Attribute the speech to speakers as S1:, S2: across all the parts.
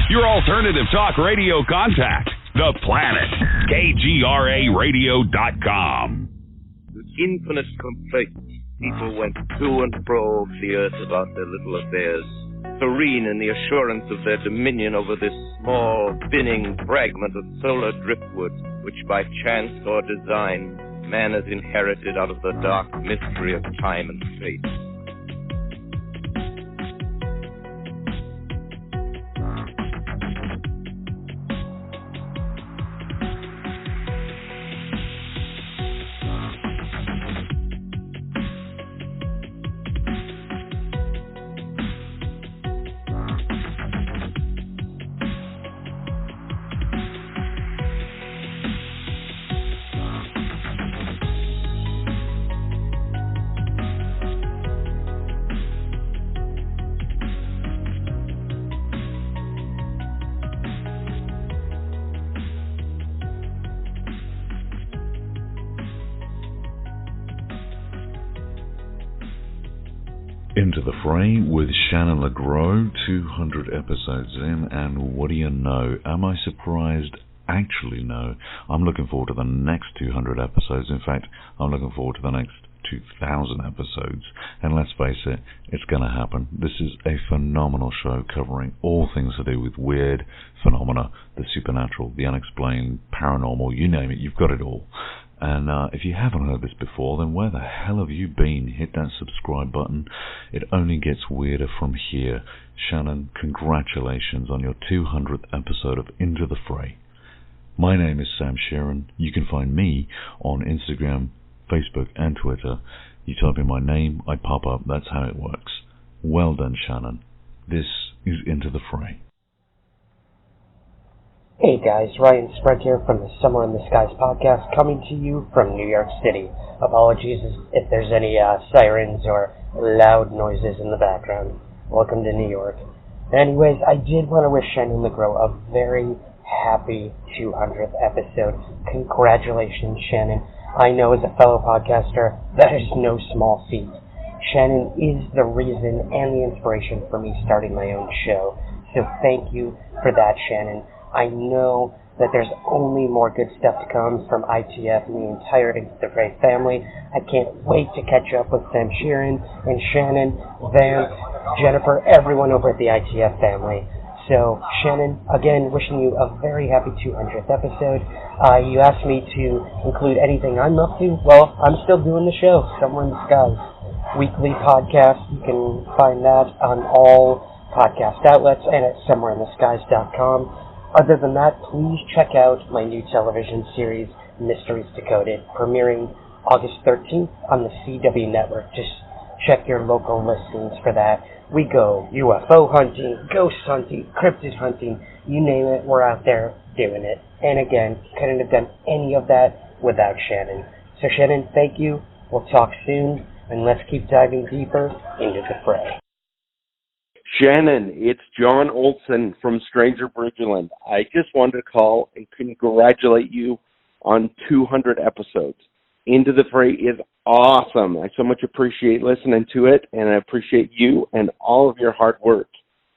S1: Your alternative talk radio contact, The Planet, KGRAradio.com.
S2: With infinite complaints, people went to and fro of the earth about their little affairs, serene in the assurance of their dominion over this small, spinning fragment of solar driftwood, which by chance or design man has inherited out of the dark mystery of time and space.
S3: Into the Fray with Shannon LeGros, 200 episodes in, and what do you know? Am I surprised? Actually, no. I'm looking forward to the next 200 episodes. In fact, I'm looking forward to the next 2,000 episodes. And let's face it, it's going to happen. This is a phenomenal show covering all things to do with weird phenomena, the supernatural, the unexplained, paranormal, you name it, you've got it all. And if you haven't heard this before, then where the hell have you been? Hit that subscribe button. It only gets weirder from here. Shannon, congratulations on your 200th episode of Into the Fray. My name is Sam Shearon. You can find me on Instagram, Facebook, and Twitter. You type in my name, I pop up. That's how it works. Well done, Shannon. This is Into the Fray.
S4: Hey guys, Ryan Sprague here from the Summer in the Skies podcast, coming to you from New York City. Apologies if there's any sirens or loud noises in the background. Welcome to New York. Anyways, I did want to wish Shannon LeGros a very happy 200th episode. Congratulations, Shannon. I know as a fellow podcaster, that is no small feat. Shannon is the reason and the inspiration for me starting my own show. So thank you for that, Shannon. I know that there's only more good stuff to come from ITF and the entire Into the Fray family. I can't wait to catch up with Sam Shearon and Shannon, Vance, Jennifer, everyone over at the ITF family. So, Shannon, again, wishing you a very happy 200th episode. You asked me to include anything I'm up to. Well, I'm still doing the show, Somewhere in the Skies. Weekly podcast. You can find that on all podcast outlets and at somewhereintheskies.com. Other than that, please check out my new television series, Mysteries Decoded, premiering August 13th on the CW network. Just check your local listings for that. We go UFO hunting, ghost hunting, cryptid hunting, you name it, we're out there doing it. And again, couldn't have done any of that without Shannon. So Shannon, thank you. We'll talk soon, and let's keep diving deeper into the fray.
S2: Shannon, it's John Olson from Stranger Bridgeland. I just wanted to call and congratulate you on 200 episodes. Into the Fray is awesome. I so much appreciate listening to it, and I appreciate you and all of your hard work.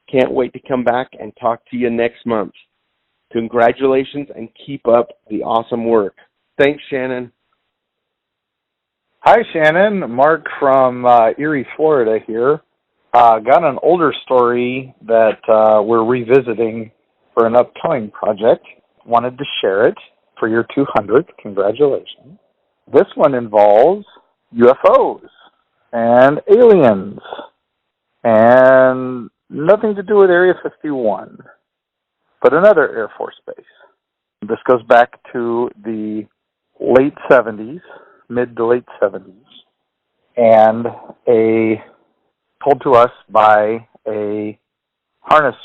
S2: Can't wait to come back and talk to you next month. Congratulations, and keep up the awesome work. Thanks, Shannon.
S5: Hi, Shannon. Mark from Erie, Florida here. Got an older story that we're revisiting for an upcoming project. Wanted to share it for your 200th. Congratulations. This one involves UFOs and aliens and nothing to do with Area 51, but another Air Force base. This goes back to the late 70s, mid to late 70s, and told to us by a harness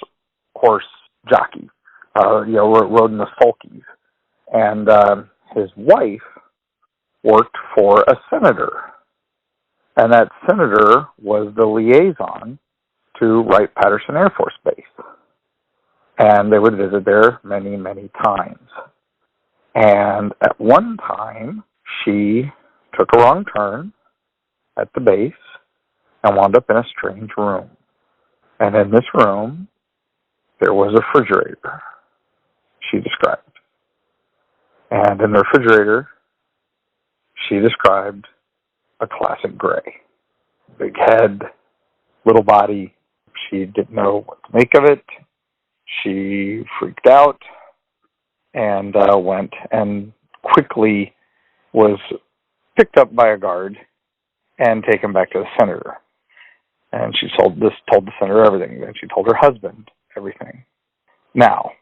S5: horse jockey, rode in the sulkies. And his wife worked for a senator. And that senator was the liaison to Wright-Patterson Air Force Base. And they would visit there many, many times. And at one time, she took a wrong turn at the base and wound up in a strange room. And in this room there was a refrigerator, she described. And in the refrigerator, she described a classic gray. Big head, little body. She didn't know what to make of it. She freaked out and went and quickly was picked up by a guard and taken back to the senator. And she told the senator everything. Then she told her husband everything. Now,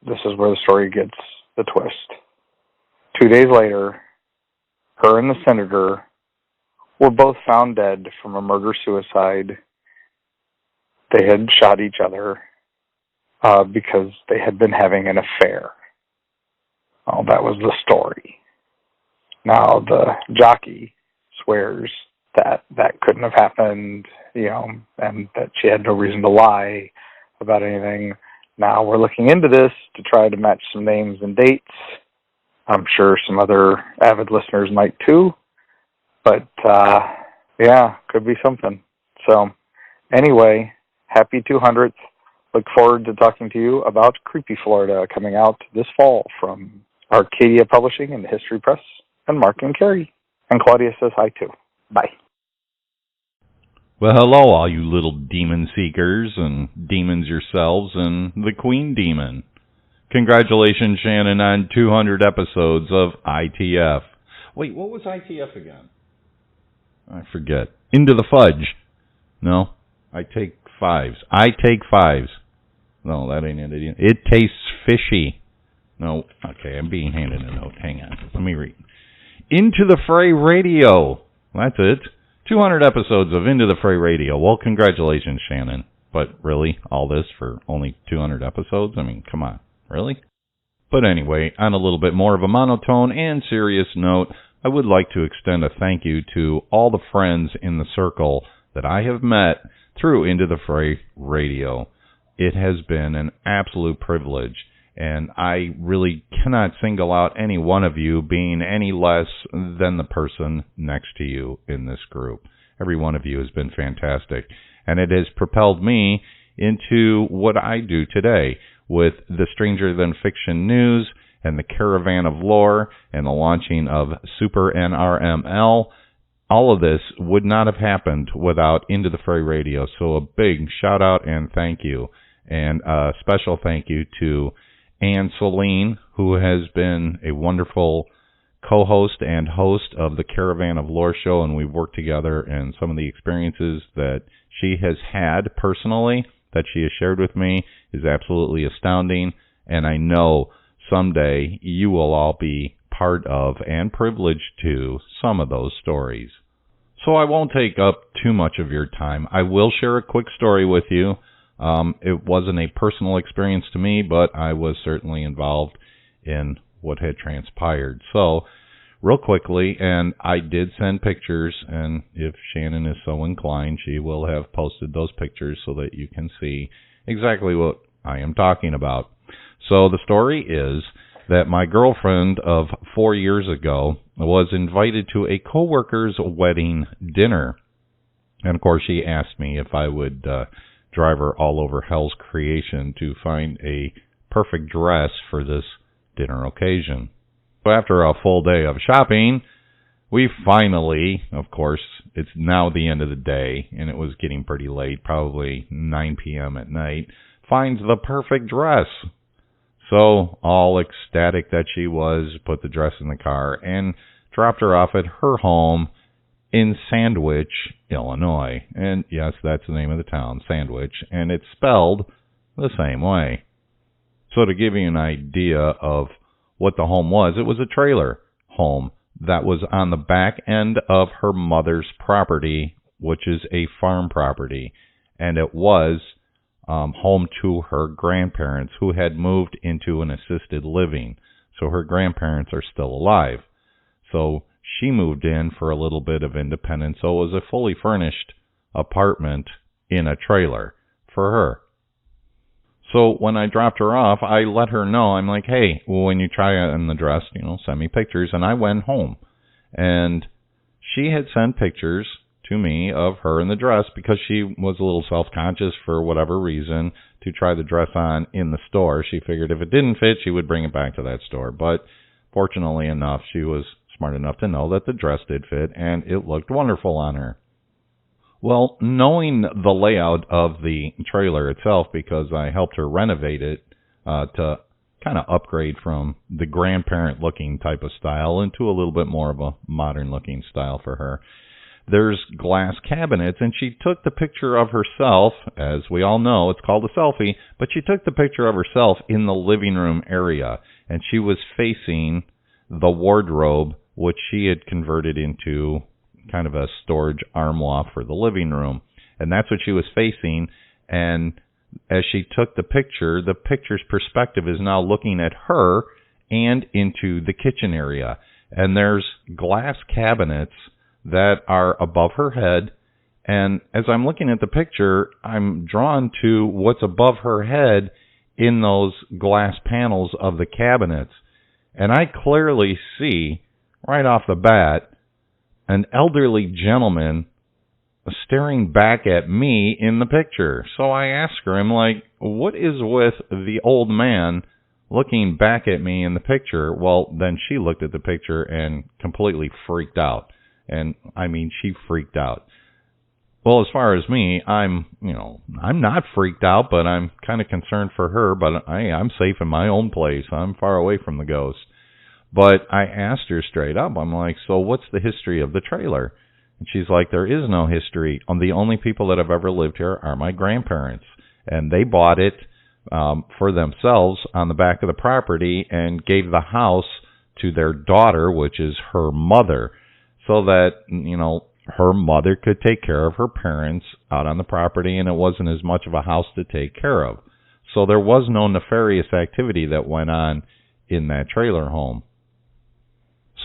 S5: this is where the story gets the twist. 2 days later, her and the senator were both found dead from a murder-suicide. They had shot each other because they had been having an affair. Oh, that was the story. Now, the jockey swears that couldn't have happened, and that she had no reason to lie about anything. Now we're looking into this to try to match some names and dates. I'm sure some other avid listeners might too. But, could be something. So, anyway, happy 200th. Look forward to talking to you about Creepy Florida coming out this fall from Arcadia Publishing and the History Press and Mark and Carrie. And Claudia says hi too. Bye.
S3: Well, hello, all you little demon seekers and demons yourselves and the Queen Demon. Congratulations, Shannon, on 200 episodes of ITF. Wait, what was ITF again? I forget. Into the Fudge. No, I take fives. No, that ain't it. It tastes fishy. No, okay, I'm being handed a note. Hang on. Let me read. Into the Fray Radio. That's it. 200 episodes of Into the Fray Radio. Well, congratulations, Shannon. But really, all this for only 200 episodes? I mean, come on. Really? But anyway, on a little bit more of a monotone and serious note, I would like to extend a thank you to all the friends in the circle that I have met through Into the Fray Radio. It has been an absolute privilege, and I really cannot single out any one of you being any less than the person next to you in this group. Every one of you has been fantastic, and it has propelled me into what I do today with the Stranger Than Fiction news and the Caravan of Lore and the launching of Super NRML. All of this would not have happened without Into the Fray Radio, so a big shout out and thank you. And a special thank you to Anne Celine, who has been a wonderful co-host and host of the Caravan of Lore show, and we've worked together, and some of the experiences that she has had personally that she has shared with me is absolutely astounding, and I know someday you will all be part of and privileged to some of those stories. So I won't take up too much of your time. I will share a quick story with you. It wasn't a personal experience to me, but I was certainly involved in what had transpired. So, real quickly, and I did send pictures, and if Shannon is so inclined, she will have posted those pictures so that you can see exactly what I am talking about. So the story is that my girlfriend of 4 years ago was invited to a coworker's wedding dinner. And of course, she asked me if I would drive her all over hell's creation to find a perfect dress for this dinner occasion. So after a full day of shopping, we finally, of course, it's now the end of the day, and it was getting pretty late, probably 9 p.m. at night, finds the perfect dress. So, all ecstatic that she was, put the dress in the car and dropped her off at her home in Sandwich, Illinois. And yes, that's the name of the town, Sandwich, and it's spelled the same way. So to give you an idea of what the home was, it was a trailer home that was on the back end of her mother's property, which is a farm property, and it was home to her grandparents who had moved into an assisted living. So her grandparents are still alive. So she moved in for a little bit of independence. So it was a fully furnished apartment in a trailer for her. So when I dropped her off, I let her know, I'm like, hey, when you try on the dress, send me pictures. And I went home. And she had sent pictures
S6: to me of her in the dress because she was a little self-conscious for whatever reason to try the dress on in the store. She figured if it didn't fit, she would bring it back to that store. But fortunately enough, she was smart enough to know that the dress did fit and it looked wonderful on her. Well, knowing the layout of the trailer itself, because I helped her renovate it to kind of upgrade from the grandparent-looking type of style into a little bit more of a modern-looking style for her. There's glass cabinets, and she took the picture of herself. As we all know, it's called a selfie, but she took the picture of herself in the living room area, and she was facing the wardrobe, which she had converted into kind of a storage armoire for the living room. And that's what she was facing, and as she took the picture's perspective is now looking at her and into the kitchen area. And there's glass cabinets that are above her head. And as I'm looking at the picture, I'm drawn to what's above her head in those glass panels of the cabinets. And I clearly see, right off the bat, an elderly gentleman staring back at me in the picture. So I asked her, I'm like, what is with the old man looking back at me in the picture? Well, then she looked at the picture and completely freaked out. And I mean, she freaked out. Well, as far as me, I'm not freaked out, but I'm kind of concerned for her, but I'm safe in my own place. I'm far away from the ghost. But I asked her straight up, I'm like, so what's the history of the trailer? And she's like, there is no history. The only people that have ever lived here are my grandparents. And they bought it for themselves on the back of the property and gave the house to their daughter, which is her mother, so that, her mother could take care of her parents out on the property, and it wasn't as much of a house to take care of. So there was no nefarious activity that went on in that trailer home.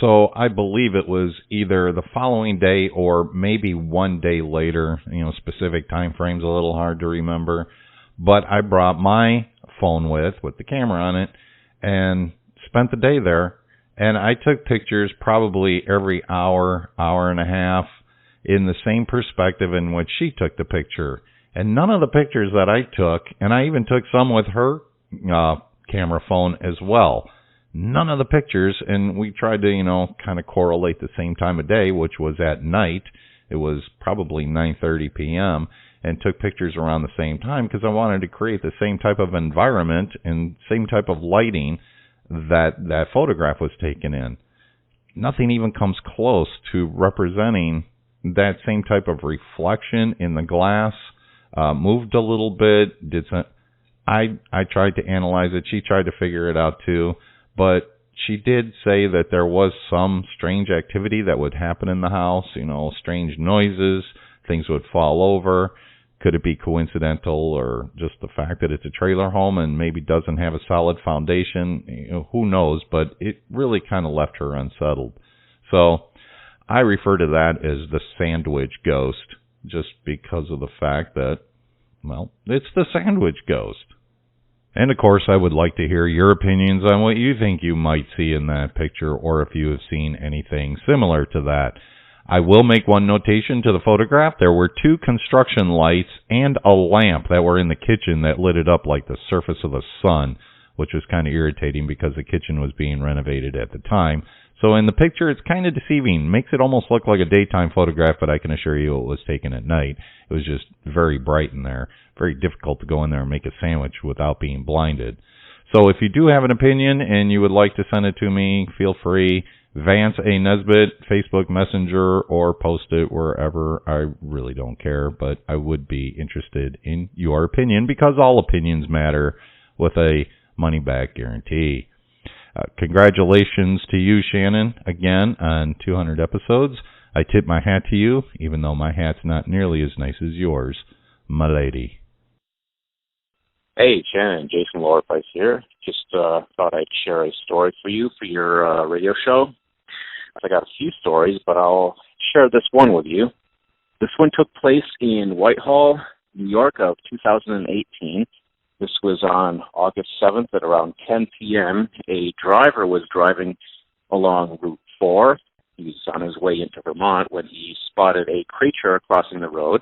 S6: So I believe it was either the following day or maybe one day later. Specific time frames a little hard to remember. But I brought my phone with the camera on it and spent the day there. And I took pictures probably every hour, hour and a half in the same perspective in which she took the picture. And none of the pictures that I took, and I even took some with her camera phone as well, none of the pictures, and we tried to, kind of correlate the same time of day, which was at night. It was probably 9:30 p.m., and took pictures around the same time because I wanted to create the same type of environment and same type of lighting that photograph was taken in. Nothing even comes close to representing that same type of reflection in the glass. Moved a little bit. I tried to analyze it. She tried to figure it out too. But she did say that there was some strange activity that would happen in the house, strange noises, things would fall over. Could it be coincidental or just the fact that it's a trailer home and maybe doesn't have a solid foundation? Who knows, but it really kind of left her unsettled. So I refer to that as the sandwich ghost, just because of the fact that, it's the sandwich ghost. And, of course, I would like to hear your opinions on what you think you might see in that picture, or if you have seen anything similar to that. I will make one notation to the photograph. There were 2 construction lights and a lamp that were in the kitchen that lit it up like the surface of the sun, which was kind of irritating because the kitchen was being renovated at the time. So in the picture, it's kind of deceiving. Makes it almost look like a daytime photograph, but I can assure you it was taken at night. It was just very bright in there. Very difficult to go in there and make a sandwich without being blinded. So if you do have an opinion and you would like to send it to me, feel free. Vance A. Nesbitt, Facebook Messenger, or post it wherever. I really don't care, but I would be interested in your opinion because all opinions matter with a money-back guarantee. Congratulations to you, Shannon, again on 200 episodes. I tip my hat to you, even though my hat's not nearly as nice as yours, my lady.
S7: Hey, Shannon, Jason Lowerprice here. Just thought I'd share a story for you for your radio show. I got a few stories, but I'll share this one with you. This one took place in Whitehall, New York of 2018. This was on August 7th at around 10 p.m. A driver was driving along Route 4 He was on his way into Vermont when he spotted a creature crossing the road.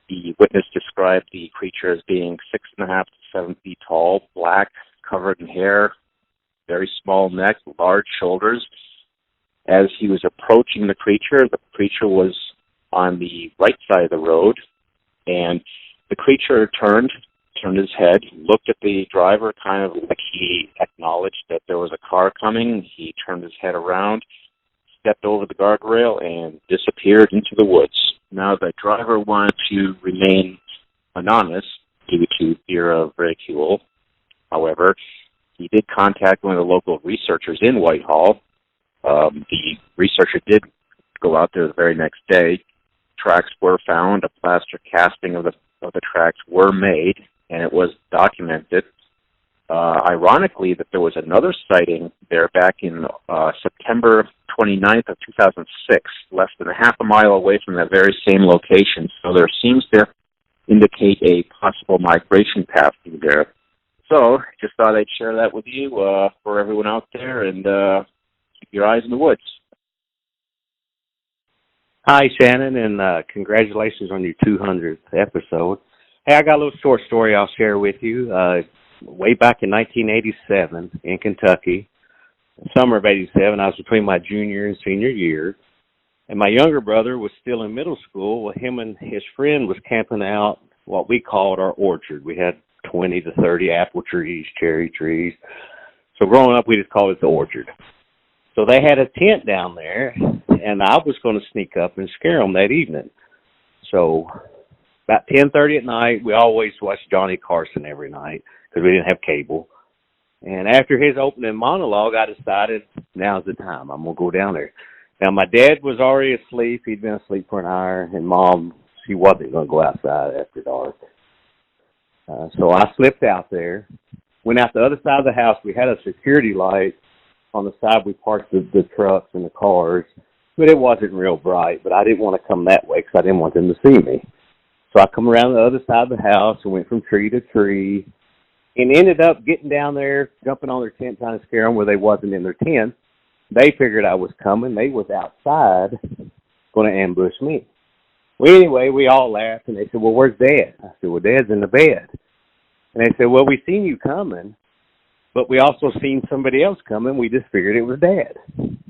S7: The witness described the creature as being 6.5 to 7 feet tall, black, covered in hair, very small neck, large shoulders. As he was approaching the creature was on the right side of the road, and the creature turned his head, looked at the driver kind of like he acknowledged that there was a car coming. He turned his head around, stepped over the guardrail, and disappeared into the woods. Now, the driver wanted to remain anonymous due to fear of ridicule. However, he did contact one of the local researchers in Whitehall. The researcher did go out there the very next day. Tracks were found. A plaster casting of the tracks were made, and it was documented. Ironically, that there was another sighting there back in September 29th of 2006, less than a half a mile away from that very same location. So there seems to indicate a possible migration path through there. So just thought I'd share that with you for everyone out there, and keep your eyes in the woods.
S8: Hi, Shannon, and congratulations on your 200th episode. Hey, I got a little short story I'll share with you. Way back in 1987 in Kentucky, summer of 87, I was between my junior and senior year, and my younger brother was still in middle school. Well, him and his friend was camping out what we called our orchard. We had 20 to 30 apple trees, cherry trees. So growing up, we just called it the orchard. So they had a tent down there, and I was going to sneak up and scare them that evening. So about 10:30 at night, we always watched Johnny Carson every night because we didn't have cable. And after his opening monologue, I decided, now's the time. I'm going to go down there. Now, my dad was already asleep. He'd been asleep for an hour, and Mom, she wasn't going to go outside after dark. So I slipped out there, went out the other side of the house. We had a security light on the side we parked the trucks and the cars, but it wasn't real bright. But I didn't want to come that way because I didn't want them to see me. So I come around the other side of the house and went from tree to tree and ended up getting down there, jumping on their tent, trying to scare them where they wasn't in their tent. They figured I was coming. They was outside going to ambush me. Well, anyway, we all laughed, and they said, well, where's Dad? I said, well, Dad's in the bed. And they said, well, we seen you coming, but we also seen somebody else coming. We just figured it was Dad.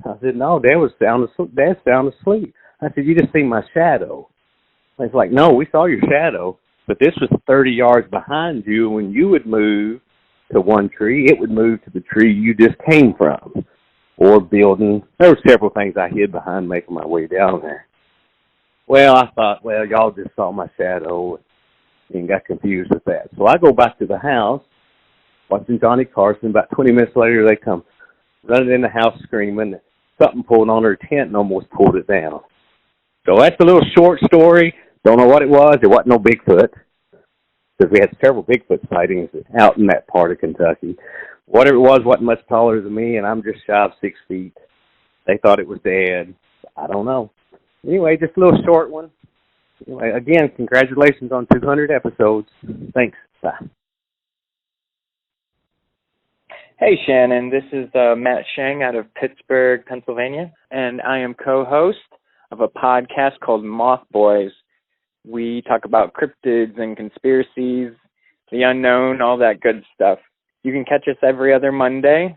S8: I said, no, Dad's sound asleep. I said, you just seen my shadow. It's like, no, we saw your shadow, but this was 30 yards behind you. When you would move to one tree, it would move to the tree you just came from, or building. There were several things I hid behind making my way down there. Well, I thought, well, y'all just saw my shadow and got confused with that. So I go back to the house, watching Johnny Carson. About 20 minutes later, they come running in the house screaming. Something pulled on their tent and almost pulled it down. So that's a little short story. Don't know what it was. It wasn't no Bigfoot, because we had several Bigfoot sightings out in that part of Kentucky. Whatever it was wasn't much taller than me, and I'm just shy of 6 feet. They thought it was Dad. I don't know. Anyway, just a little short one. Anyway, again, congratulations on 200 episodes. Thanks. Bye.
S9: Hey, Shannon. This is Matt Sheng out of Pittsburgh, Pennsylvania, and I am co-host of a podcast called Moth Boys. We talk about cryptids and conspiracies, the unknown, all that good stuff. You can catch us every other Monday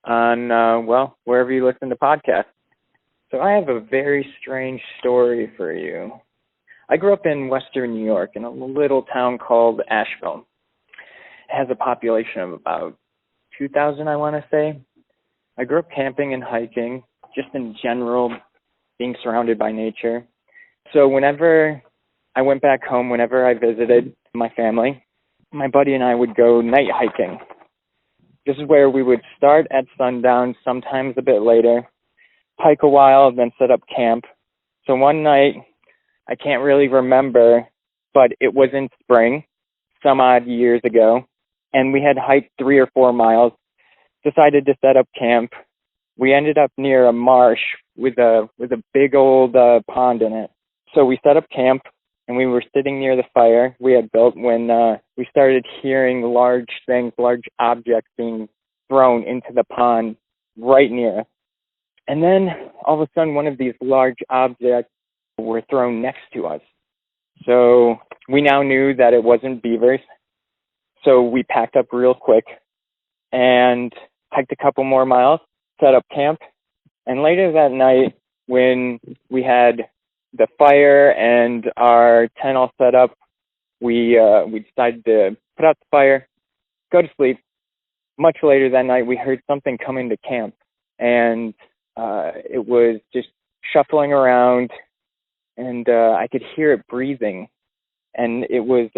S9: on, wherever you listen to podcasts. So I have a very strange story for you. I grew up in western New York in a little town called Asheville. It has a population of about 2,000, I want to say. I grew up camping and hiking, just in general, being surrounded by nature. So whenever I went back home, whenever I visited my family, my buddy and I would go night hiking. This is where we would start at sundown, sometimes a bit later, hike a while, and then set up camp. So one night, I can't really remember, but it was in spring, some odd years ago, and we had hiked 3 or 4 miles, decided to set up camp. We ended up near a marsh with a big old pond in it. So we set up camp, and we were sitting near the fire we had built when we started hearing large objects being thrown into the pond right near us. And then all of a sudden, one of these large objects were thrown next to us. So we now knew that it wasn't beavers. So we packed up real quick and hiked a couple more miles, set up camp. And later that night, when we had the fire and our tent all set up, we decided to put out the fire, go to sleep. Much later that night, we heard something come into camp, and it was just shuffling around, and I could hear it breathing, and it was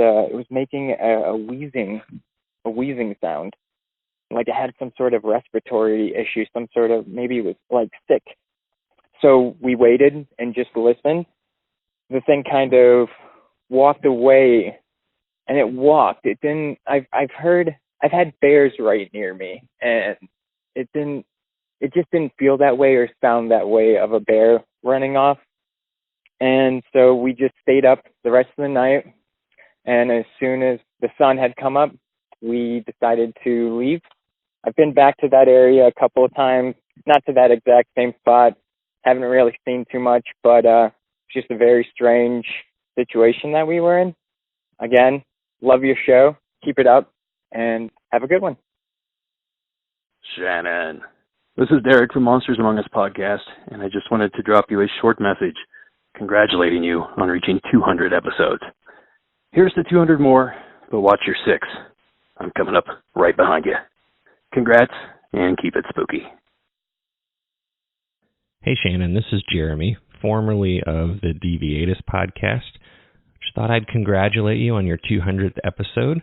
S9: making a wheezing sound, like it had some sort of respiratory issue, some sort of, maybe it was like sick. So we waited and just listened. The thing kind of walked away, and it walked. It didn't. I've had bears right near me, and it just didn't feel that way or sound that way of a bear running off. And so we just stayed up the rest of the night, and as soon as the sun had come up, we decided to leave. I've been back to that area a couple of times, not to that exact same spot. Haven't really seen too much, but just a very strange situation that we were in. Again, love your show. Keep it up, and have a good one.
S10: Shannon. This is Derek from Monsters Among Us podcast, and I just wanted to drop you a short message congratulating you on reaching 200 episodes. Here's to 200 more, but watch your 6. I'm coming up right behind you. Congrats, and keep it spooky.
S11: Hey Shannon, this is Jeremy, formerly of the Deviatus podcast. Just thought I'd congratulate you on your 200th episode.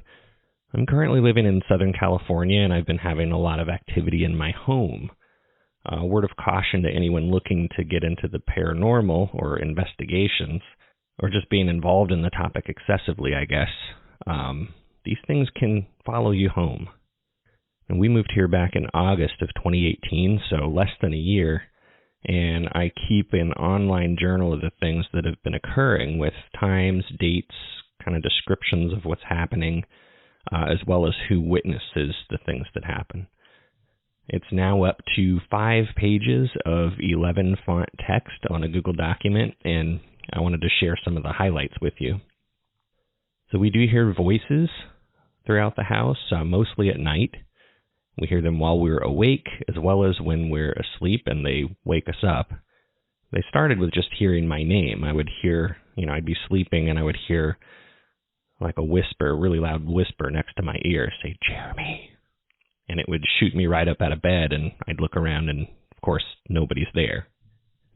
S11: I'm currently living in Southern California, and I've been having a lot of activity in my home. Word of caution to anyone looking to get into the paranormal or investigations, or just being involved in the topic excessively, I guess. These things can follow you home. And we moved here back in August of 2018, so less than a year. And I keep an online journal of the things that have been occurring with times, dates, kind of descriptions of what's happening, as well as who witnesses the things that happen. It's now up to 5 pages of 11 font text on a Google document, and I wanted to share some of the highlights with you. So we do hear voices throughout the house, mostly at night. We hear them while we're awake, as well as when we're asleep and they wake us up. They started with just hearing my name. I would hear, I'd be sleeping and I would hear like a whisper, a really loud whisper next to my ear, say, Jeremy. And it would shoot me right up out of bed, and I'd look around and, of course, nobody's there.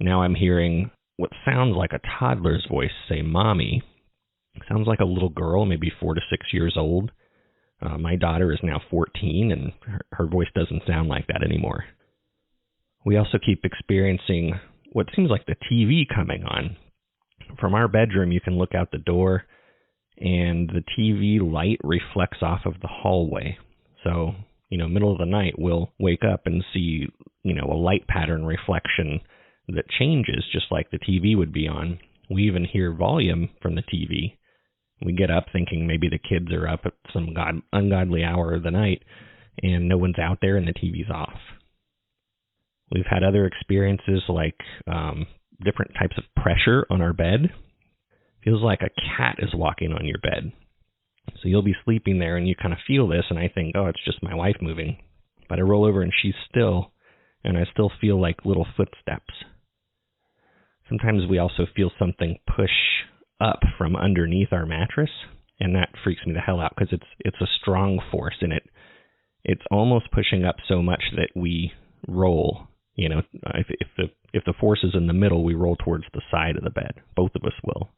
S11: Now I'm hearing what sounds like a toddler's voice say, Mommy. Sounds like a little girl, maybe 4 to 6 years old. My daughter is now 14, and her voice doesn't sound like that anymore. We also keep experiencing what seems like the TV coming on. From our bedroom, you can look out the door, and the TV light reflects off of the hallway. So, middle of the night, we'll wake up and see, a light pattern reflection that changes just like the TV would be on. We even hear volume from the TV. We get up thinking maybe the kids are up at some ungodly hour of the night, and no one's out there and the TV's off. We've had other experiences like different types of pressure on our bed. Feels like a cat is walking on your bed. So you'll be sleeping there and you kind of feel this, and I think, oh, it's just my wife moving. But I roll over and she's still, and I still feel like little footsteps. Sometimes we also feel something push up from underneath our mattress, and that freaks me the hell out because it's a strong force in it. It's almost pushing up so much that we roll. If the force is in the middle, we roll towards the side of the bed. Both of us will.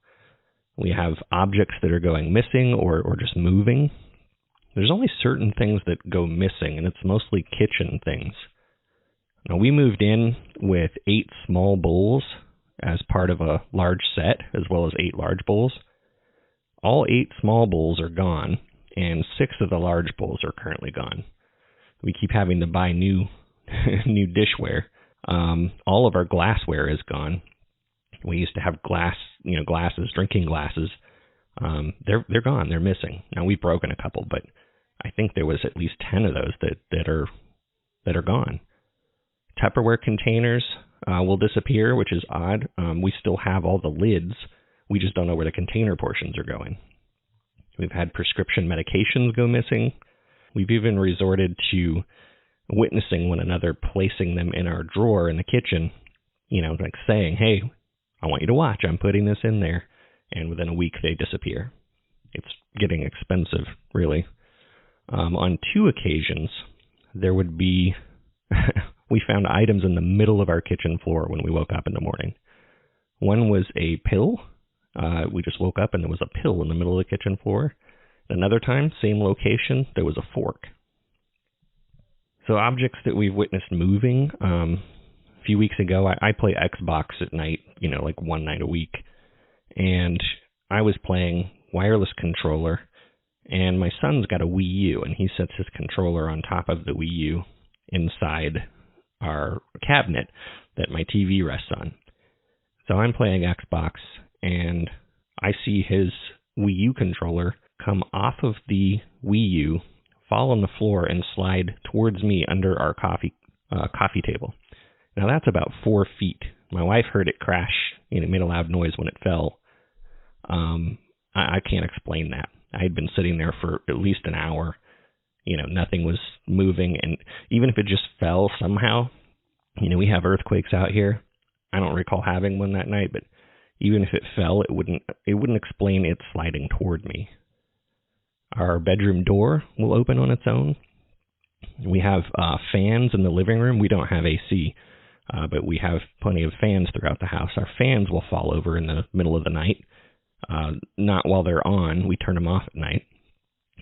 S11: We have objects that are going missing or just moving. There's only certain things that go missing, and it's mostly kitchen things. Now, we moved in with 8 small bowls as part of a large set, as well as 8 large bowls. All 8 small bowls are gone, and 6 of the large bowls are currently gone. We keep having to buy new dishware. All of our glassware is gone. We used to have glasses, drinking glasses. They're gone. They're missing. Now we've broken a couple, but I think there was at least 10 of those that are gone. Tupperware containers will disappear, which is odd. We still have all the lids. We just don't know where the container portions are going. We've had prescription medications go missing. We've even resorted to witnessing one another placing them in our drawer in the kitchen, like saying, hey, I want you to watch. I'm putting this in there. And within a week, they disappear. It's getting expensive, really. On 2 occasions, there would be... we found items in the middle of our kitchen floor when we woke up in the morning. One was a pill. We just woke up and there was a pill in the middle of the kitchen floor. Another time, same location, there was a fork. So objects that we've witnessed moving. A few weeks ago, I play Xbox at night, like one night a week. And I was playing wireless controller, and my son's got a Wii U, and he sets his controller on top of the Wii U inside our cabinet that my TV rests on. So I'm playing Xbox, and I see his Wii U controller come off of the Wii U, fall on the floor, and slide towards me under our coffee table. Now that's about 4 feet. My wife heard it crash, and it made a loud noise when it fell. I can't explain that. I had been sitting there for at least an hour. Nothing was moving, and even if it just fell somehow, we have earthquakes out here. I don't recall having one that night, but even if it fell, it wouldn't explain it sliding toward me. Our bedroom door will open on its own. We have fans in the living room. We don't have AC, but we have plenty of fans throughout the house. Our fans will fall over in the middle of the night. Not while they're on. We turn them off at night.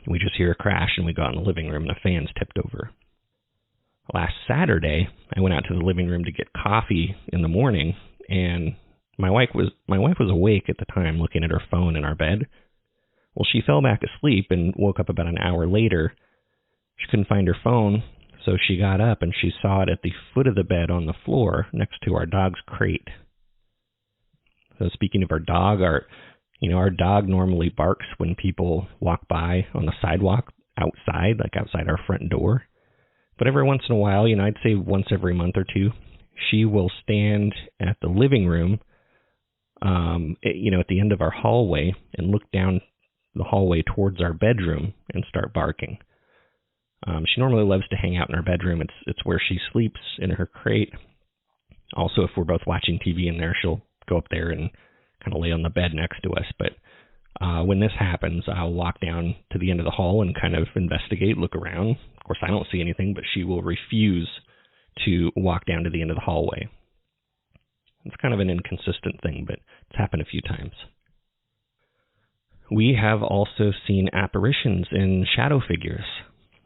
S11: We just hear a crash and we go out in the living room and the fan's tipped over. Last Saturday, I went out to the living room to get coffee in the morning, and my wife was awake at the time looking at her phone in our bed. Well, she fell back asleep and woke up about an hour later. She couldn't find her phone, so she got up and she saw it at the foot of the bed on the floor next to our dog's crate. So speaking of our dog, our dog normally barks when people walk by on the sidewalk outside, like outside our front door. But every once in a while, I'd say once every month or two, she will stand at the living room, at the end of our hallway and look down the hallway towards our bedroom and start barking. She normally loves to hang out in our bedroom. It's where she sleeps in her crate. Also, if we're both watching TV in there, she'll go up there and kind of lay on the bed next to us. But when this happens, I'll walk down to the end of the hall and kind of investigate, look around. Of course, I don't see anything, but she will refuse to walk down to the end of the hallway. It's kind of an inconsistent thing, but it's happened a few times. We have also seen apparitions in shadow figures.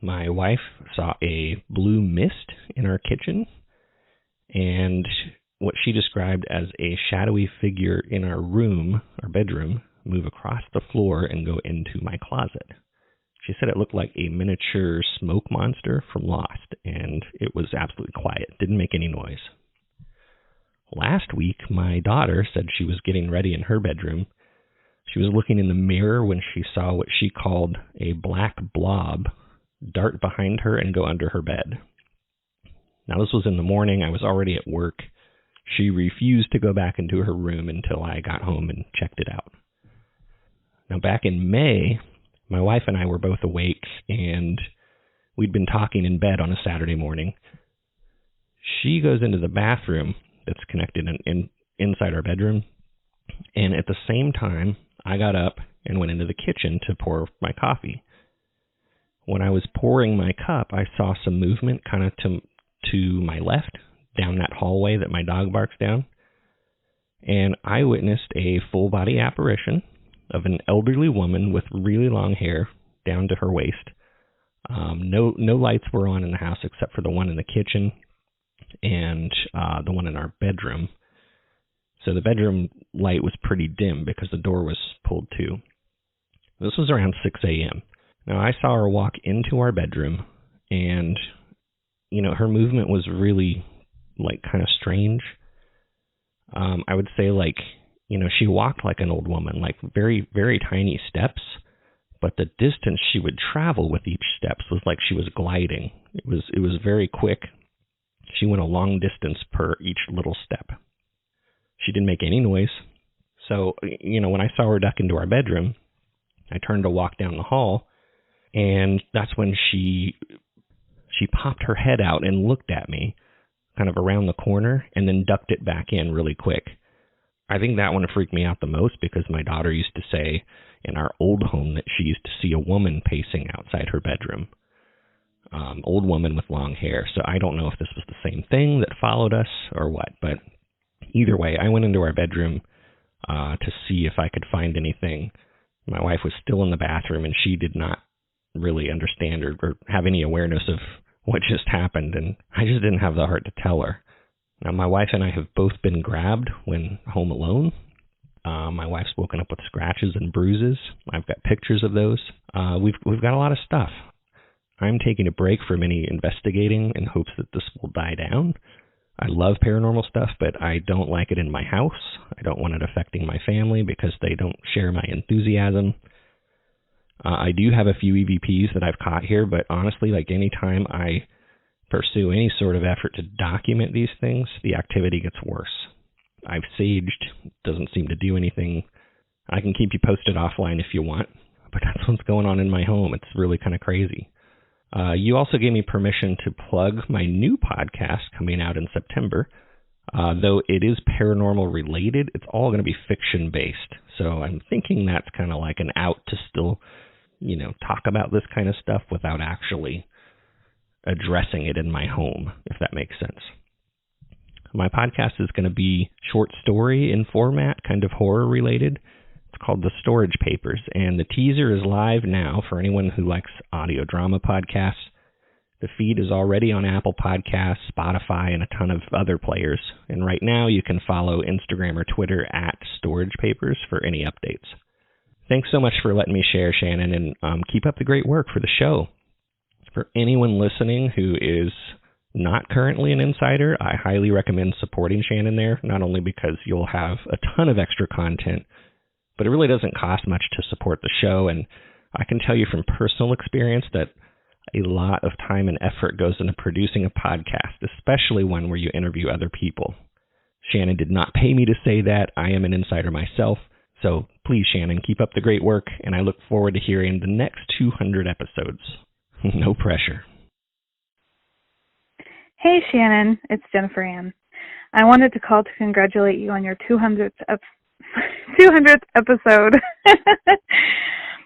S11: My wife saw a blue mist in our kitchen, and what she described as a shadowy figure in our room, our bedroom, move across the floor and go into my closet. She said it looked like a miniature smoke monster from Lost, and it was absolutely quiet, didn't make any noise. Last week, my daughter said she was getting ready in her bedroom. She was looking in the mirror when she saw what she called a black blob dart behind her and go under her bed. Now, this was in the morning. I was already at work. She refused to go back into her room until I got home and checked it out. Now, back in May, my wife and I were both awake, and we'd been talking in bed on a Saturday morning. She goes into the bathroom that's connected inside our bedroom, and at the same time, I got up and went into the kitchen to pour my coffee. When I was pouring my cup, I saw some movement kind of to my left, down that hallway that my dog barks down, and I witnessed a full-body apparition of an elderly woman with really long hair down to her waist. No lights were on in the house except for the one in the kitchen and the one in our bedroom. So the bedroom light was pretty dim because the door was pulled to. This was around 6 a.m. Now, I saw her walk into our bedroom, and, her movement was really, kind of strange. I would say, she walked like an old woman, very, very tiny steps, but the distance she would travel with each steps was like she was gliding. It was very quick, She went a long distance per each little step. She didn't make any noise. So, when I saw her duck into our bedroom, I turned to walk down the hall, and that's when she popped her head out and looked at me, kind of around the corner, and then ducked it back in really quick. I think that one freaked me out the most because my daughter used to say in our old home that she used to see a woman pacing outside her bedroom. Old woman with long hair. So I don't know if this was the same thing that followed us or what, but either way, I went into our bedroom to see if I could find anything. My wife was still in the bathroom, and she did not really understand or have any awareness of what just happened, and I just didn't have the heart to tell her. Now, my wife and I have both been grabbed when home alone. My wife's woken up with scratches and bruises. I've got pictures of those. We've got a lot of stuff. I'm taking a break from any investigating in hopes that this will die down. I love paranormal stuff, but I don't like it in my house. I don't want it affecting my family because they don't share my enthusiasm. I do have a few EVPs that I've caught here, but honestly, like anytime I pursue any sort of effort to document these things, the activity gets worse. I've saged, doesn't seem to do anything. I can keep you posted offline if you want, but that's what's going on in my home. It's really kind of crazy. You also gave me permission to plug my new podcast coming out in September. Though it is paranormal related, it's all going to be fiction based. So I'm thinking that's kind of like an out to still, talk about this kind of stuff without actually addressing it in my home, if that makes sense. My podcast is going to be short story in format, kind of horror related. It's called The Storage Papers, and the teaser is live now for anyone who likes audio drama podcasts. The feed is already on Apple Podcasts, Spotify, and a ton of other players. And right now you can follow Instagram or Twitter at Storage Papers for any updates. Thanks so much for letting me share, Shannon, and keep up the great work for the show. For anyone listening who is not currently an insider, I highly recommend supporting Shannon there, not only because you'll have a ton of extra content, but it really doesn't cost much to support the show. And I can tell you from personal experience that a lot of time and effort goes into producing a podcast, especially one where you interview other people. Shannon did not pay me to say that. I am an insider myself. So please, Shannon, keep up the great work, and I look forward to hearing the next 200 episodes. No pressure.
S12: Hey, Shannon. It's Jennifer Ann. I wanted to call to congratulate you on your 200th episode.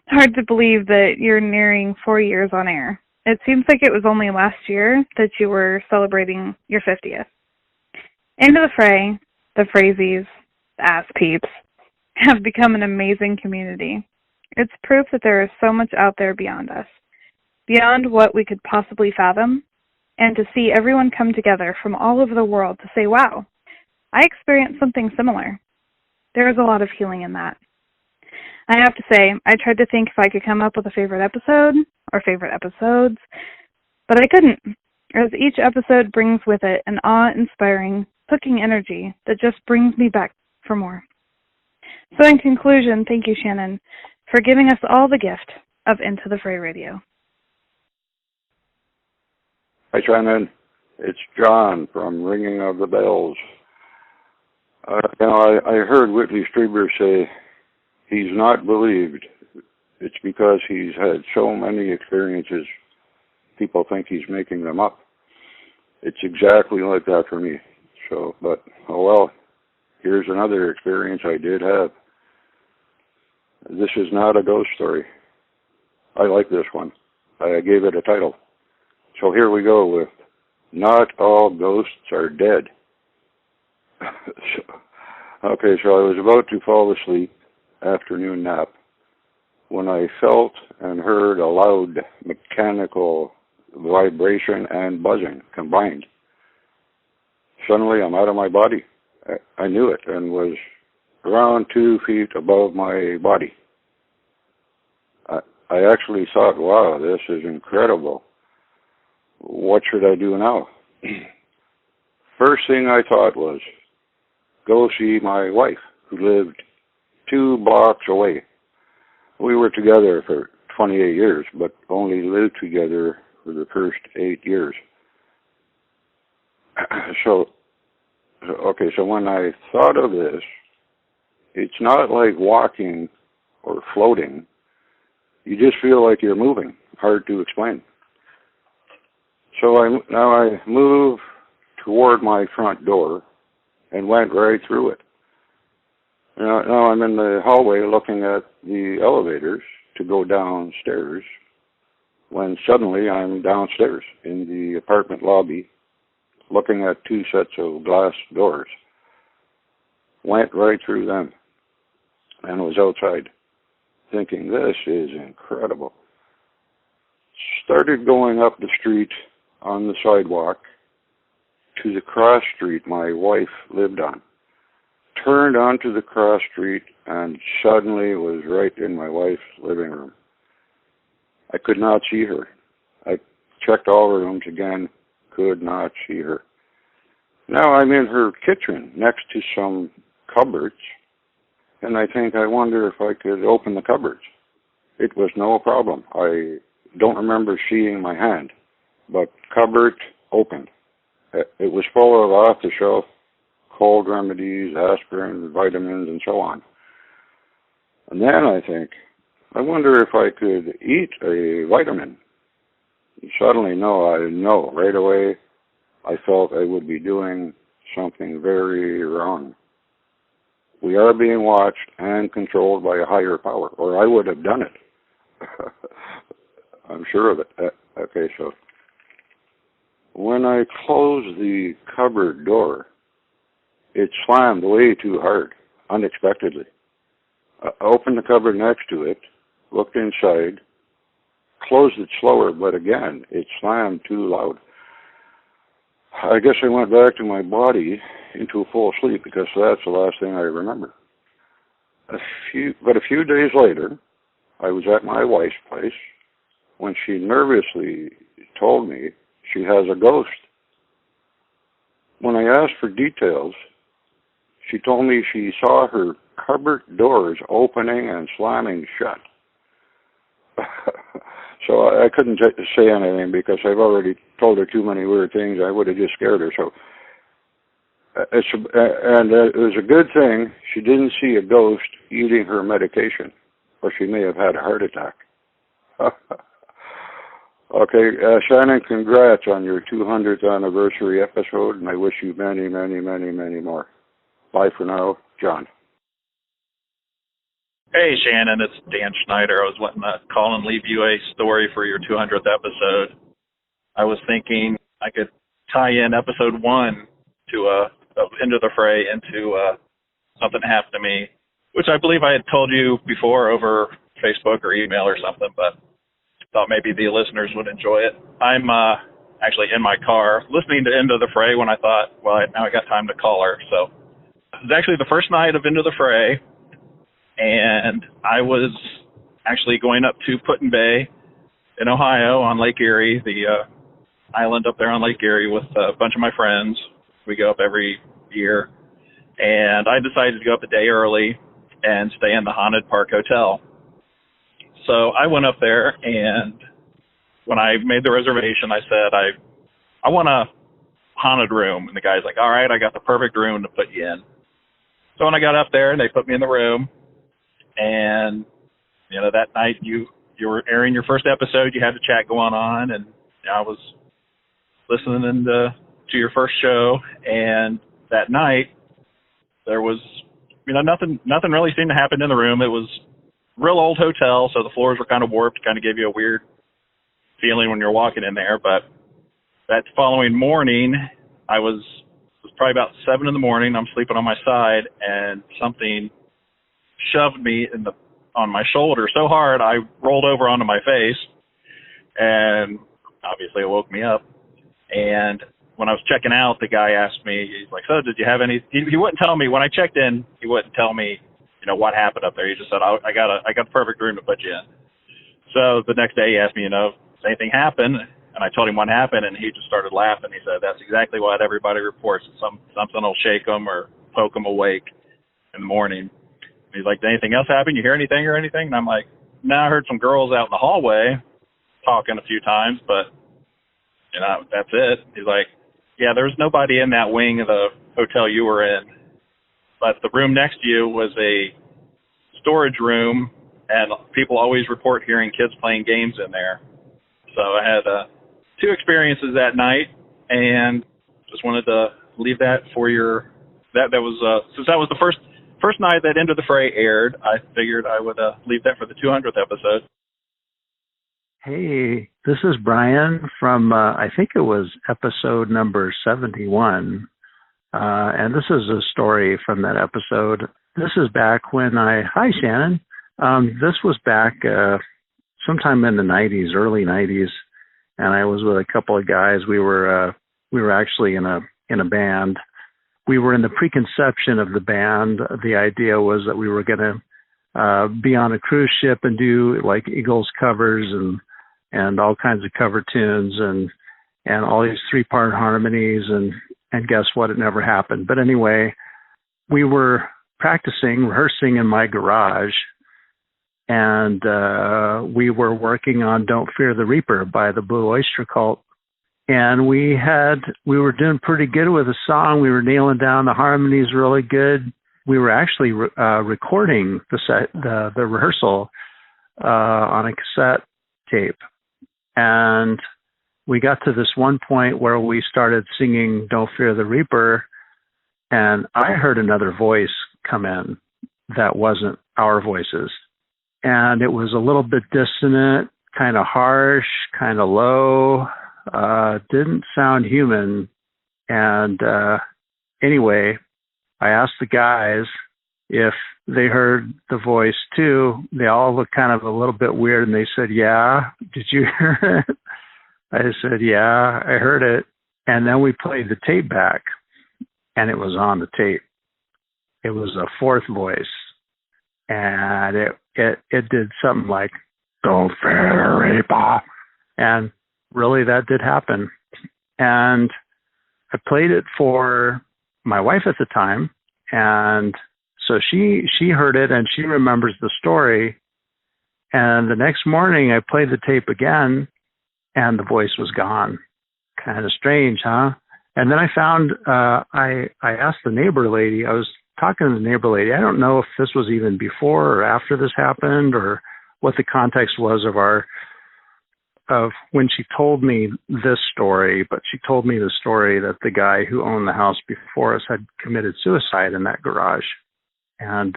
S12: Hard to believe that you're nearing 4 years on air. It seems like it was only last year that you were celebrating your 50th. Into the Fray, the Phrazies, the Ass Peeps, have become an amazing community. It's proof that there is so much out there beyond us, beyond what we could possibly fathom, and to see everyone come together from all over the world to say, wow, I experienced something similar. There is a lot of healing in that. I have to say, I tried to think if I could come up with a favorite episode or favorite episodes, but I couldn't, as each episode brings with it an awe-inspiring, hooking energy that just brings me back for more. So in conclusion, thank you, Shannon, for giving us all the gift of Into the Fray Radio.
S13: Hi, Shannon. It's John from Ringing of the Bells. I heard Whitley Strieber say he's not believed. It's because he's had so many experiences, people think he's making them up. It's exactly like that for me. So, but, oh well, here's another experience I did have. This is not a ghost story. I like this one. I gave it a title. So here we go with Not All Ghosts Are Dead. So I was about to fall asleep, afternoon nap, when I felt and heard a loud mechanical vibration and buzzing combined. Suddenly I'm out of my body. I knew it and was around 2 feet above my body. I actually thought, wow, this is incredible. What should I do now? First thing I thought was, go see my wife, who lived 2 blocks away. We were together for 28 years, but only lived together for the first 8 years. So when I thought of this, it's not like walking or floating. You just feel like you're moving. Hard to explain. So I moved toward my front door and went right through it. Now I'm in the hallway looking at the elevators to go downstairs, when suddenly I'm downstairs in the apartment lobby looking at two sets of glass doors. Went right through them and was outside thinking, this is incredible. Started going up the street on the sidewalk to the cross street my wife lived on. Turned onto the cross street and suddenly was right in my wife's living room. I could not see her. I checked all her rooms again, could not see her. Now I'm in her kitchen next to some cupboards, and I wonder if I could open the cupboards. It was no problem. I don't remember seeing my hand, but cupboard opened. It was full of off-the-shelf cold remedies, aspirin, vitamins, and so on. And then I wonder if I could eat a vitamin. Suddenly, I know right away I felt I would be doing something very wrong. We are being watched and controlled by a higher power, or I would have done it. I'm sure of it. Okay, so when I closed the cupboard door, it slammed way too hard, unexpectedly. I opened the cupboard next to it, looked inside, closed it slower, but again, it slammed too loud. I guess I went back to my body into a full sleep because that's the last thing I remember. A few days later, I was at my wife's place when she nervously told me she has a ghost. When I asked for details, she told me she saw her cupboard doors opening and slamming shut. So I couldn't say anything because I've already told her too many weird things. I would have just scared her. So it was a good thing she didn't see a ghost eating her medication, or she may have had a heart attack. Okay, Shannon, congrats on your 200th anniversary episode, and I wish you many, many, many, many more. Bye for now, John.
S14: Hey, Shannon, it's Dan Schneider. I was wanting to call and leave you a story for your 200th episode. I was thinking I could tie in episode 1 of Into the Fray into something that happened to me, which I believe I had told you before over Facebook or email or something, but thought maybe the listeners would enjoy it. I'm actually in my car listening to Into the Fray when I thought, well, now I got time to call her. So it was actually the first night of Into the Fray, and I was actually going up to Put-in Bay in Ohio on Lake Erie, the island up there on Lake Erie, with a bunch of my friends. We go up every year, and I decided to go up a day early and stay in the Haunted Park Hotel. So I went up there, and when I made the reservation, I said, I want a haunted room. And the guy's like, all right, I got the perfect room to put you in. So when I got up there, and they put me in the room, and, you know, that night you were airing your first episode, you had the chat going on, and I was listening to your first show, and that night there was, nothing really seemed to happen in the room. It was a real old hotel, so the floors were kind of warped, kind of gave you a weird feeling when you're walking in there. But that following morning, it was probably about 7 in the morning. I'm sleeping on my side, and something shoved me on my shoulder so hard I rolled over onto my face, and obviously it woke me up. And when I was checking out, the guy asked me, he's like, so did you have any, he wouldn't tell me, when I checked in, he wouldn't tell me, what happened up there. He just said, I got the perfect room to put you in. So the next day he asked me, does anything happen? And I told him what happened, and he just started laughing. He said, that's exactly what everybody reports. Something will shake them or poke them awake in the morning. And he's like, did anything else happen? You hear anything or anything? And I'm like, no, I heard some girls out in the hallway talking a few times, but that's it. He's like, Yeah, there was nobody in that wing of the hotel you were in, but the room next to you was a storage room, and people always report hearing kids playing games in there. So I had 2 experiences that night, and just wanted to leave that for your. That was since that was the first night that Into the Fray aired. I figured I would leave that for the 200th episode.
S5: Hey, this is Brian from, I think it was episode number 71. And this is a story from that episode. This is back when hi Shannon. This was back sometime in the 90s, early 90s. And I was with a couple of guys. We were actually in a band. We were in the preconception of the band. The idea was that we were going to be on a cruise ship and do like Eagles covers and all kinds of cover tunes and all these 3-part harmonies and guess what? It never happened. But anyway, we were rehearsing in my garage, and we were working on Don't Fear the Reaper by the Blue Oyster Cult. And we were doing pretty good with the song. We were nailing down the harmonies really good. We were actually recording the rehearsal on a cassette tape. And we got to this one point where we started singing Don't Fear the Reaper, and I heard another voice come in that wasn't our voices. And it was a little bit dissonant, kind of harsh, kind of low, didn't sound human. And anyway, I asked the guys if they heard the voice too. They all looked kind of a little bit weird, and they said, "Yeah, did you hear it?" I said, "Yeah, I heard it." And then we played the tape back, and it was on the tape. It was a 4th voice, and it did something like, "Don't fear the reaper," and really that did happen. And I played it for my wife at the time, and so she heard it and she remembers the story. And the next morning I played the tape again, and the voice was gone. Kind of strange, huh? And then I found, I asked the neighbor lady, I was talking to the neighbor lady. I don't know if this was even before or after this happened, or what the context was of when she told me this story, but she told me the story that the guy who owned the house before us had committed suicide in that garage. And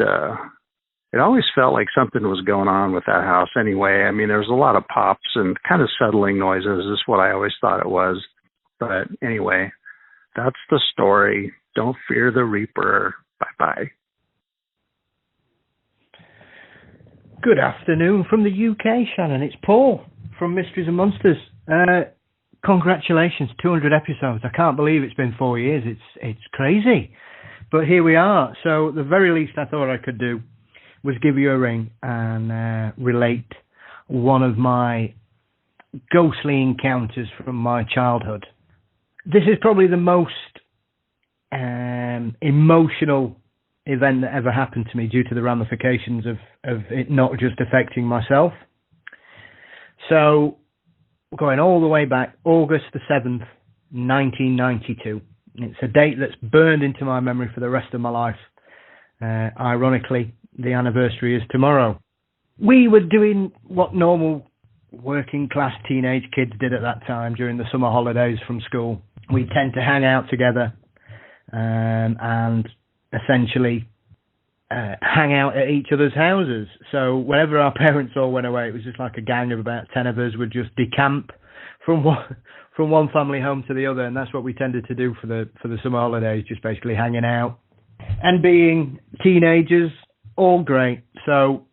S5: it always felt like something was going on with that house anyway. I mean, there was a lot of pops and kind of settling noises is what I always thought it was. But anyway, that's the story. Don't fear the Reaper. Bye-bye.
S15: Good afternoon from the UK, Shannon. It's Paul from Mysteries and Monsters. Congratulations, 200 episodes. I can't believe it's been 4 years. It's crazy. But here we are. So the very least I thought I could do was give you a ring and relate one of my ghostly encounters from my childhood. This is probably the most emotional event that ever happened to me due to the ramifications of it not just affecting myself. So, going all the way back, August the 7th, 1992. It's a date that's burned into my memory for the rest of my life. Ironically, the anniversary is tomorrow. We were doing what normal working class teenage kids did at that time during the summer holidays from school. We tend to hang out together and essentially hang out at each other's houses. So whenever our parents all went away, it was just like a gang of about 10 of us would just decamp from one family home to the other, and that's what we tended to do for the summer holidays, just basically hanging out and being teenagers, all great. So